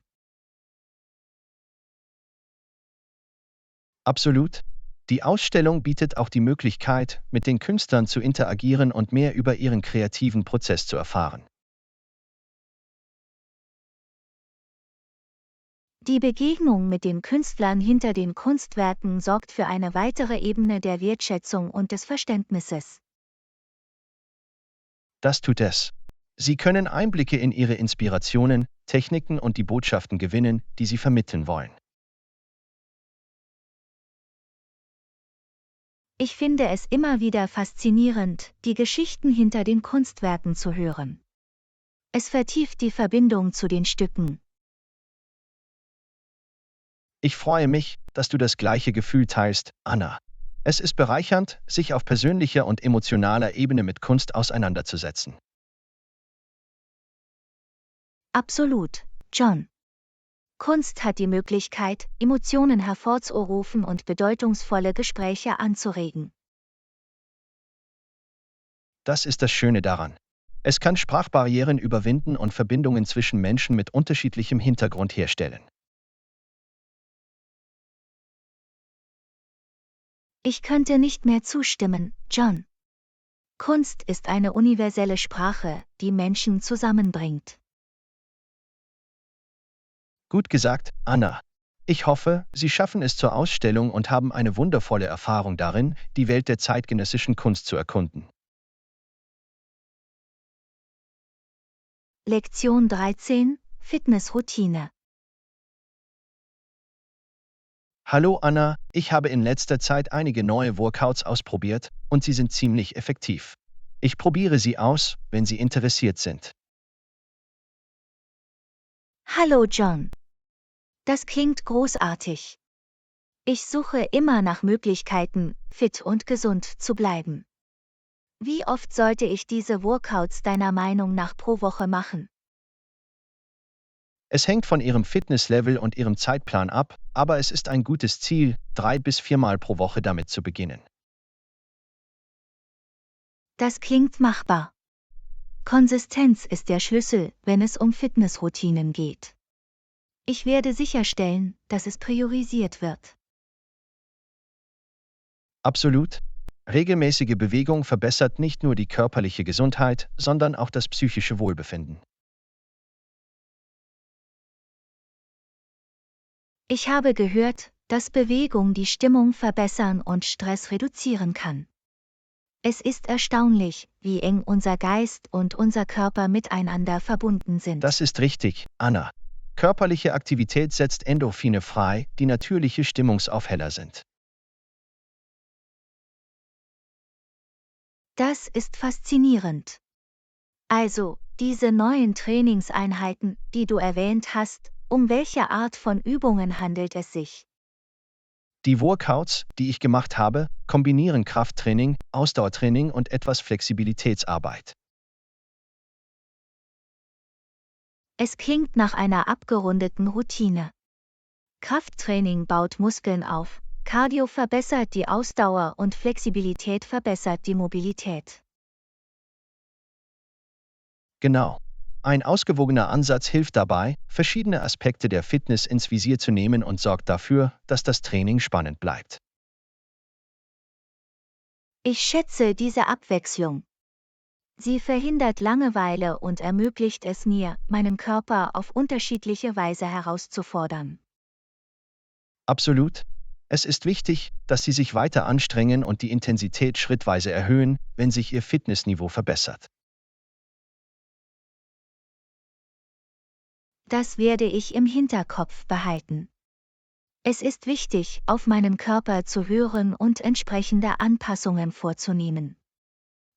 Absolut. Die Ausstellung bietet auch die Möglichkeit, mit den Künstlern zu interagieren und mehr über ihren kreativen Prozess zu erfahren. Die Begegnung mit den Künstlern hinter den Kunstwerken sorgt für eine weitere Ebene der Wertschätzung und des Verständnisses. Das tut es. Sie können Einblicke in ihre Inspirationen, Techniken und die Botschaften gewinnen, die sie vermitteln wollen. Ich finde es immer wieder faszinierend, die Geschichten hinter den Kunstwerken zu hören. Es vertieft die Verbindung zu den Stücken. Ich freue mich, dass du das gleiche Gefühl teilst, Anna. Es ist bereichernd, sich auf persönlicher und emotionaler Ebene mit Kunst auseinanderzusetzen. Absolut, John. Kunst hat die Möglichkeit, Emotionen hervorzurufen und bedeutungsvolle Gespräche anzuregen. Das ist das Schöne daran. Es kann Sprachbarrieren überwinden und Verbindungen zwischen Menschen mit unterschiedlichem Hintergrund herstellen. Ich könnte nicht mehr zustimmen, John. Kunst ist eine universelle Sprache, die Menschen zusammenbringt. Gut gesagt, Anna. Ich hoffe, Sie schaffen es zur Ausstellung und haben eine wundervolle Erfahrung darin, die Welt der zeitgenössischen Kunst zu erkunden. Lektion 13: Fitnessroutine. Hallo Anna, ich habe in letzter Zeit einige neue Workouts ausprobiert und sie sind ziemlich effektiv. Ich probiere sie aus, wenn Sie interessiert sind. Hallo John. Das klingt großartig. Ich suche immer nach Möglichkeiten, fit und gesund zu bleiben. Wie oft sollte ich diese Workouts deiner Meinung nach pro Woche machen? Es hängt von Ihrem Fitnesslevel und Ihrem Zeitplan ab, aber es ist ein gutes Ziel, 3 bis 4 Mal pro Woche damit zu beginnen. Das klingt machbar. Konsistenz ist der Schlüssel, wenn es um Fitnessroutinen geht. Ich werde sicherstellen, dass es priorisiert wird. Absolut. Regelmäßige Bewegung verbessert nicht nur die körperliche Gesundheit, sondern auch das psychische Wohlbefinden. Ich habe gehört, dass Bewegung die Stimmung verbessern und Stress reduzieren kann. Es ist erstaunlich, wie eng unser Geist und unser Körper miteinander verbunden sind. Das ist richtig, Anna. Körperliche Aktivität setzt Endorphine frei, die natürliche Stimmungsaufheller sind. Das ist faszinierend. Also, diese neuen Trainingseinheiten, die du erwähnt hast, um welche Art von Übungen handelt es sich? Die Workouts, die ich gemacht habe, kombinieren Krafttraining, Ausdauertraining und etwas Flexibilitätsarbeit. Es klingt nach einer abgerundeten Routine. Krafttraining baut Muskeln auf, Cardio verbessert die Ausdauer und Flexibilität verbessert die Mobilität. Genau. Ein ausgewogener Ansatz hilft dabei, verschiedene Aspekte der Fitness ins Visier zu nehmen und sorgt dafür, dass das Training spannend bleibt. Ich schätze diese Abwechslung. Sie verhindert Langeweile und ermöglicht es mir, meinen Körper auf unterschiedliche Weise herauszufordern. Absolut. Es ist wichtig, dass Sie sich weiter anstrengen und die Intensität schrittweise erhöhen, wenn sich Ihr Fitnessniveau verbessert. Das werde ich im Hinterkopf behalten. Es ist wichtig, auf meinen Körper zu hören und entsprechende Anpassungen vorzunehmen.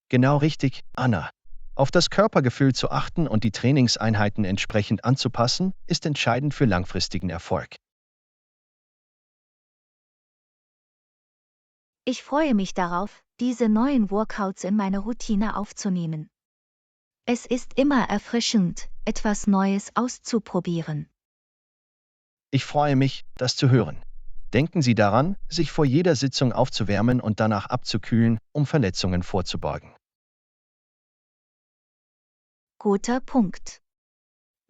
Genau richtig, Anna. Auf das Körpergefühl zu achten und die Trainingseinheiten entsprechend anzupassen, ist entscheidend für langfristigen Erfolg. Ich freue mich darauf, diese neuen Workouts in meine Routine aufzunehmen. Es ist immer erfrischend, etwas Neues auszuprobieren. Ich freue mich, das zu hören. Denken Sie daran, sich vor jeder Sitzung aufzuwärmen und danach abzukühlen, um Verletzungen vorzubeugen. Guter Punkt.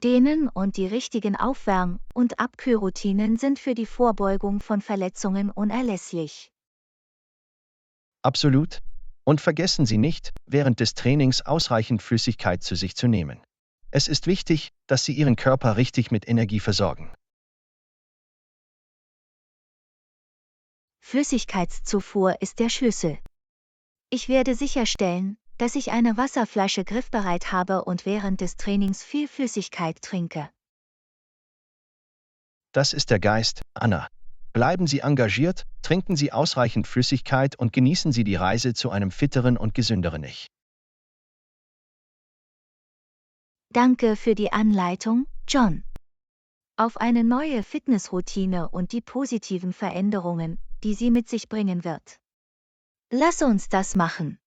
Dehnen und die richtigen Aufwärm- und Abkühlroutinen sind für die Vorbeugung von Verletzungen unerlässlich. Absolut. Und vergessen Sie nicht, während des Trainings ausreichend Flüssigkeit zu sich zu nehmen. Es ist wichtig, dass Sie Ihren Körper richtig mit Energie versorgen. Flüssigkeitszufuhr ist der Schlüssel. Ich werde sicherstellen, dass ich eine Wasserflasche griffbereit habe und während des Trainings viel Flüssigkeit trinke. Das ist der Geist, Anna. Bleiben Sie engagiert, trinken Sie ausreichend Flüssigkeit und genießen Sie die Reise zu einem fitteren und gesünderen Ich. Danke für die Anleitung, John. Auf eine neue Fitnessroutine und die positiven Veränderungen, die sie mit sich bringen wird. Lass uns das machen.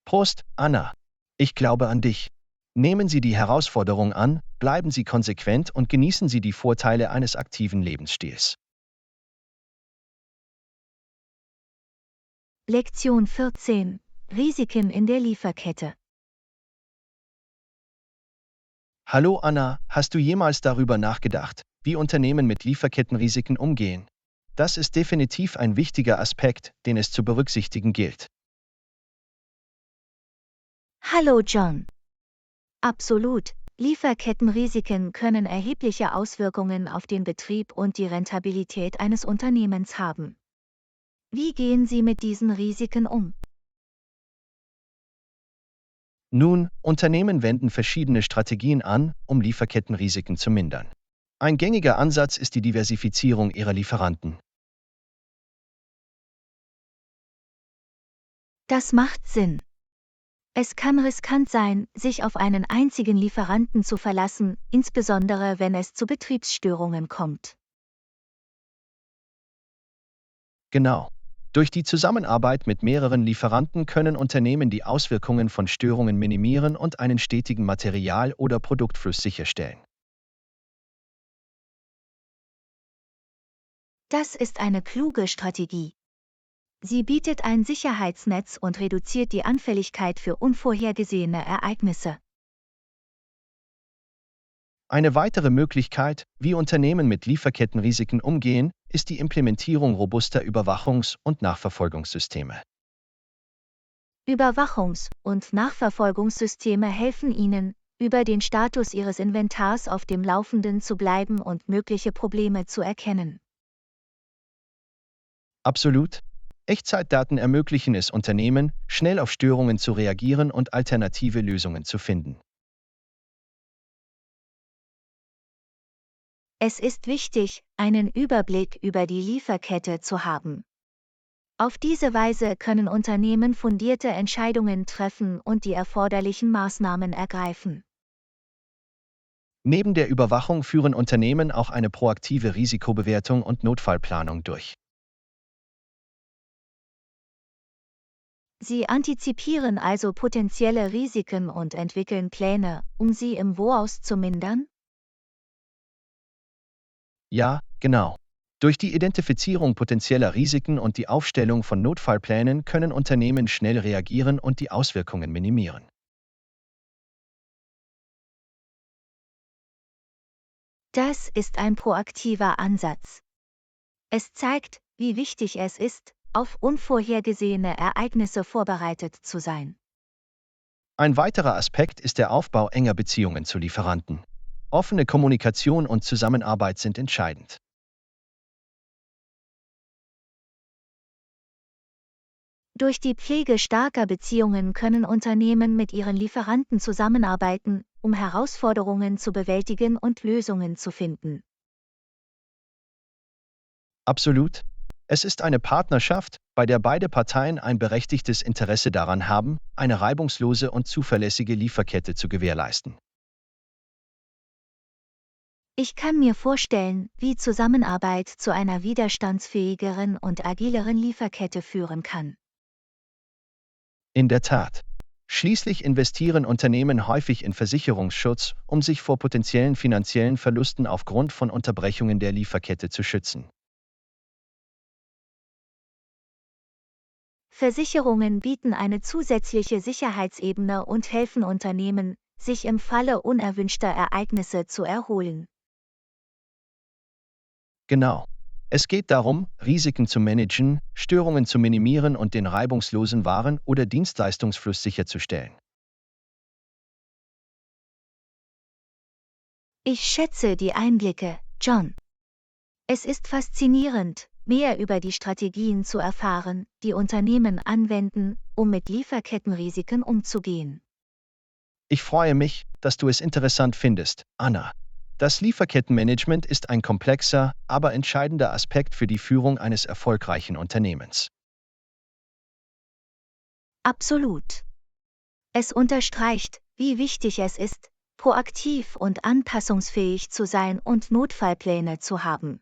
Prost, Anna. Ich glaube an dich. Nehmen Sie die Herausforderung an, bleiben Sie konsequent und genießen Sie die Vorteile eines aktiven Lebensstils. Lektion 14. Risiken in der Lieferkette. Hallo Anna, hast du jemals darüber nachgedacht, wie Unternehmen mit Lieferkettenrisiken umgehen? Das ist definitiv ein wichtiger Aspekt, den es zu berücksichtigen gilt. Hallo John. Absolut. Lieferkettenrisiken können erhebliche Auswirkungen auf den Betrieb und die Rentabilität eines Unternehmens haben. Wie gehen Sie mit diesen Risiken um? Nun, Unternehmen wenden verschiedene Strategien an, um Lieferkettenrisiken zu mindern. Ein gängiger Ansatz ist die Diversifizierung ihrer Lieferanten. Das macht Sinn. Es kann riskant sein, sich auf einen einzigen Lieferanten zu verlassen, insbesondere wenn es zu Betriebsstörungen kommt. Genau. Durch die Zusammenarbeit mit mehreren Lieferanten können Unternehmen die Auswirkungen von Störungen minimieren und einen stetigen Material- oder Produktfluss sicherstellen. Das ist eine kluge Strategie. Sie bietet ein Sicherheitsnetz und reduziert die Anfälligkeit für unvorhergesehene Ereignisse. Eine weitere Möglichkeit, wie Unternehmen mit Lieferkettenrisiken umgehen, ist die Implementierung robuster Überwachungs- und Nachverfolgungssysteme. Überwachungs- und Nachverfolgungssysteme helfen Ihnen, über den Status Ihres Inventars auf dem Laufenden zu bleiben und mögliche Probleme zu erkennen. Absolut. Echtzeitdaten ermöglichen es Unternehmen, schnell auf Störungen zu reagieren und alternative Lösungen zu finden. Es ist wichtig, einen Überblick über die Lieferkette zu haben. Auf diese Weise können Unternehmen fundierte Entscheidungen treffen und die erforderlichen Maßnahmen ergreifen. Neben der Überwachung führen Unternehmen auch eine proaktive Risikobewertung und Notfallplanung durch. Sie antizipieren also potenzielle Risiken und entwickeln Pläne, um sie im Voraus zu mindern? Ja, genau. Durch die Identifizierung potenzieller Risiken und die Aufstellung von Notfallplänen können Unternehmen schnell reagieren und die Auswirkungen minimieren. Das ist ein proaktiver Ansatz. Es zeigt, wie wichtig es ist, auf unvorhergesehene Ereignisse vorbereitet zu sein. Ein weiterer Aspekt ist der Aufbau enger Beziehungen zu Lieferanten. Offene Kommunikation und Zusammenarbeit sind entscheidend. Durch die Pflege starker Beziehungen können Unternehmen mit ihren Lieferanten zusammenarbeiten, um Herausforderungen zu bewältigen und Lösungen zu finden. Absolut. Es ist eine Partnerschaft, bei der beide Parteien ein berechtigtes Interesse daran haben, eine reibungslose und zuverlässige Lieferkette zu gewährleisten. Ich kann mir vorstellen, wie Zusammenarbeit zu einer widerstandsfähigeren und agileren Lieferkette führen kann. In der Tat. Schließlich investieren Unternehmen häufig in Versicherungsschutz, um sich vor potenziellen finanziellen Verlusten aufgrund von Unterbrechungen der Lieferkette zu schützen. Versicherungen bieten eine zusätzliche Sicherheitsebene und helfen Unternehmen, sich im Falle unerwünschter Ereignisse zu erholen. Genau. Es geht darum, Risiken zu managen, Störungen zu minimieren und den reibungslosen Waren- oder Dienstleistungsfluss sicherzustellen. Ich schätze die Einblicke, John. Es ist faszinierend, mehr über die Strategien zu erfahren, die Unternehmen anwenden, um mit Lieferkettenrisiken umzugehen. Ich freue mich, dass du es interessant findest, Anna. Das Lieferkettenmanagement ist ein komplexer, aber entscheidender Aspekt für die Führung eines erfolgreichen Unternehmens. Absolut. Es unterstreicht, wie wichtig es ist, proaktiv und anpassungsfähig zu sein und Notfallpläne zu haben.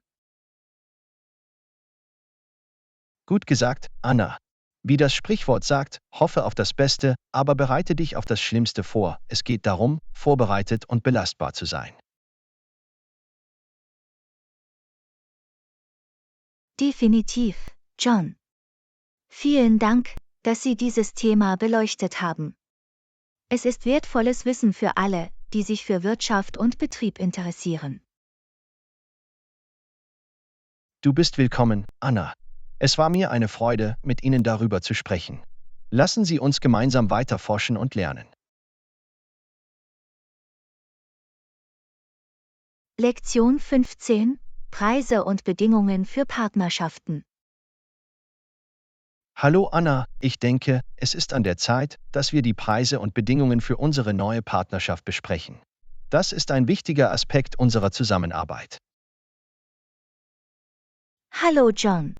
Gut gesagt, Anna. Wie das Sprichwort sagt, hoffe auf das Beste, aber bereite dich auf das Schlimmste vor. Es geht darum, vorbereitet und belastbar zu sein. Definitiv, John. Vielen Dank, dass Sie dieses Thema beleuchtet haben. Es ist wertvolles Wissen für alle, die sich für Wirtschaft und Betrieb interessieren. Du bist willkommen, Anna. Es war mir eine Freude, mit Ihnen darüber zu sprechen. Lassen Sie uns gemeinsam weiter forschen und lernen. Lektion 15: Preise und Bedingungen für Partnerschaften. Hallo Anna, ich denke, es ist an der Zeit, dass wir die Preise und Bedingungen für unsere neue Partnerschaft besprechen. Das ist ein wichtiger Aspekt unserer Zusammenarbeit. Hallo John.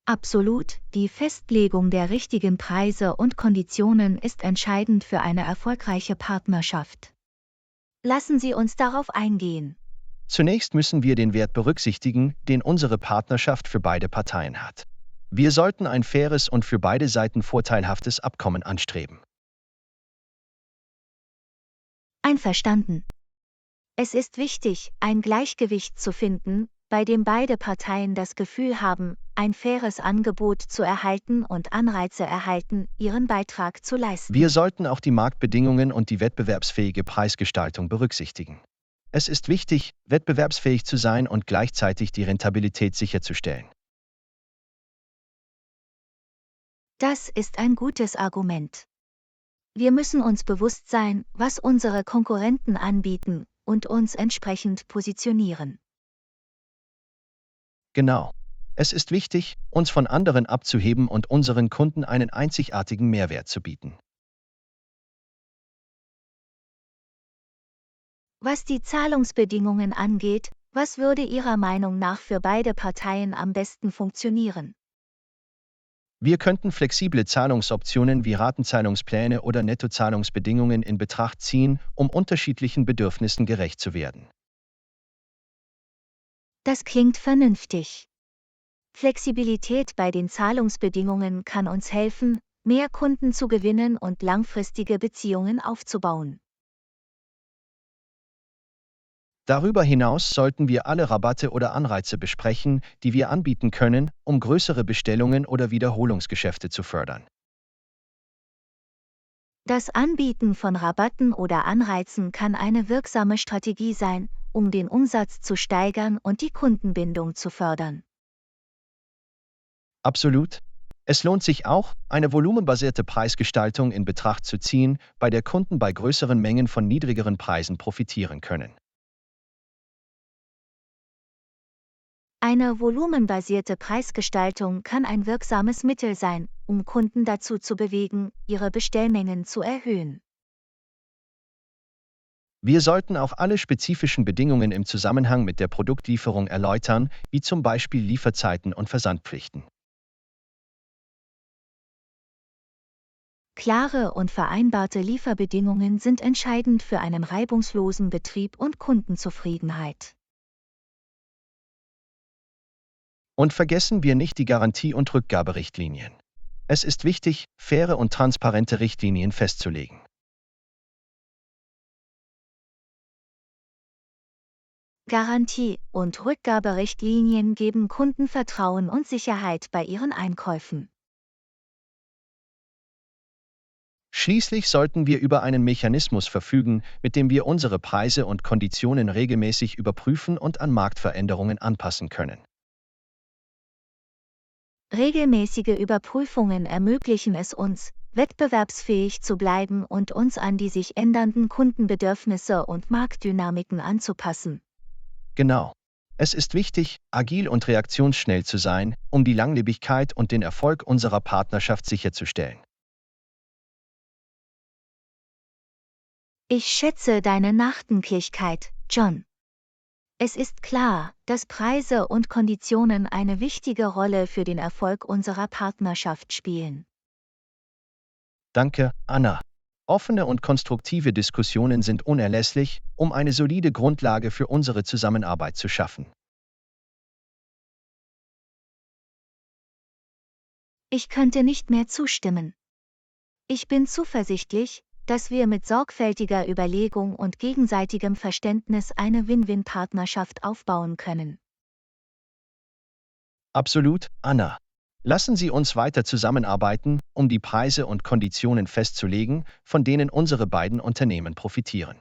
Absolut, die Festlegung der richtigen Preise und Konditionen ist entscheidend für eine erfolgreiche Partnerschaft. Lassen Sie uns darauf eingehen. Zunächst müssen wir den Wert berücksichtigen, den unsere Partnerschaft für beide Parteien hat. Wir sollten ein faires und für beide Seiten vorteilhaftes Abkommen anstreben. Einverstanden. Es ist wichtig, ein Gleichgewicht zu finden, bei dem beide Parteien das Gefühl haben, ein faires Angebot zu erhalten und Anreize erhalten, ihren Beitrag zu leisten. Wir sollten auch die Marktbedingungen und die wettbewerbsfähige Preisgestaltung berücksichtigen. Es ist wichtig, wettbewerbsfähig zu sein und gleichzeitig die Rentabilität sicherzustellen. Das ist ein gutes Argument. Wir müssen uns bewusst sein, was unsere Konkurrenten anbieten, und uns entsprechend positionieren. Genau. Es ist wichtig, uns von anderen abzuheben und unseren Kunden einen einzigartigen Mehrwert zu bieten. Was die Zahlungsbedingungen angeht, was würde Ihrer Meinung nach für beide Parteien am besten funktionieren? Wir könnten flexible Zahlungsoptionen wie Ratenzahlungspläne oder Nettozahlungsbedingungen in Betracht ziehen, um unterschiedlichen Bedürfnissen gerecht zu werden. Das klingt vernünftig. Flexibilität bei den Zahlungsbedingungen kann uns helfen, mehr Kunden zu gewinnen und langfristige Beziehungen aufzubauen. Darüber hinaus sollten wir alle Rabatte oder Anreize besprechen, die wir anbieten können, um größere Bestellungen oder Wiederholungsgeschäfte zu fördern. Das Anbieten von Rabatten oder Anreizen kann eine wirksame Strategie sein, um den Umsatz zu steigern und die Kundenbindung zu fördern. Absolut. Es lohnt sich auch, eine volumenbasierte Preisgestaltung in Betracht zu ziehen, bei der Kunden bei größeren Mengen von niedrigeren Preisen profitieren können. Eine volumenbasierte Preisgestaltung kann ein wirksames Mittel sein, um Kunden dazu zu bewegen, ihre Bestellmengen zu erhöhen. Wir sollten auch alle spezifischen Bedingungen im Zusammenhang mit der Produktlieferung erläutern, wie zum Beispiel Lieferzeiten und Versandpflichten. Klare und vereinbarte Lieferbedingungen sind entscheidend für einen reibungslosen Betrieb und Kundenzufriedenheit. Und vergessen wir nicht die Garantie- und Rückgaberichtlinien. Es ist wichtig, faire und transparente Richtlinien festzulegen. Garantie- und Rückgaberichtlinien geben Kunden Vertrauen und Sicherheit bei ihren Einkäufen. Schließlich sollten wir über einen Mechanismus verfügen, mit dem wir unsere Preise und Konditionen regelmäßig überprüfen und an Marktveränderungen anpassen können. Regelmäßige Überprüfungen ermöglichen es uns, wettbewerbsfähig zu bleiben und uns an die sich ändernden Kundenbedürfnisse und Marktdynamiken anzupassen. Genau. Es ist wichtig, agil und reaktionsschnell zu sein, um die Langlebigkeit und den Erfolg unserer Partnerschaft sicherzustellen. Ich schätze deine Nachdenklichkeit, John. Es ist klar, dass Preise und Konditionen eine wichtige Rolle für den Erfolg unserer Partnerschaft spielen. Danke, Anna. Offene und konstruktive Diskussionen sind unerlässlich, um eine solide Grundlage für unsere Zusammenarbeit zu schaffen. Ich könnte nicht mehr zustimmen. Ich bin zuversichtlich, dass wir mit sorgfältiger Überlegung und gegenseitigem Verständnis eine Win-Win-Partnerschaft aufbauen können. Absolut, Anna. Lassen Sie uns weiter zusammenarbeiten, um die Preise und Konditionen festzulegen, von denen unsere beiden Unternehmen profitieren.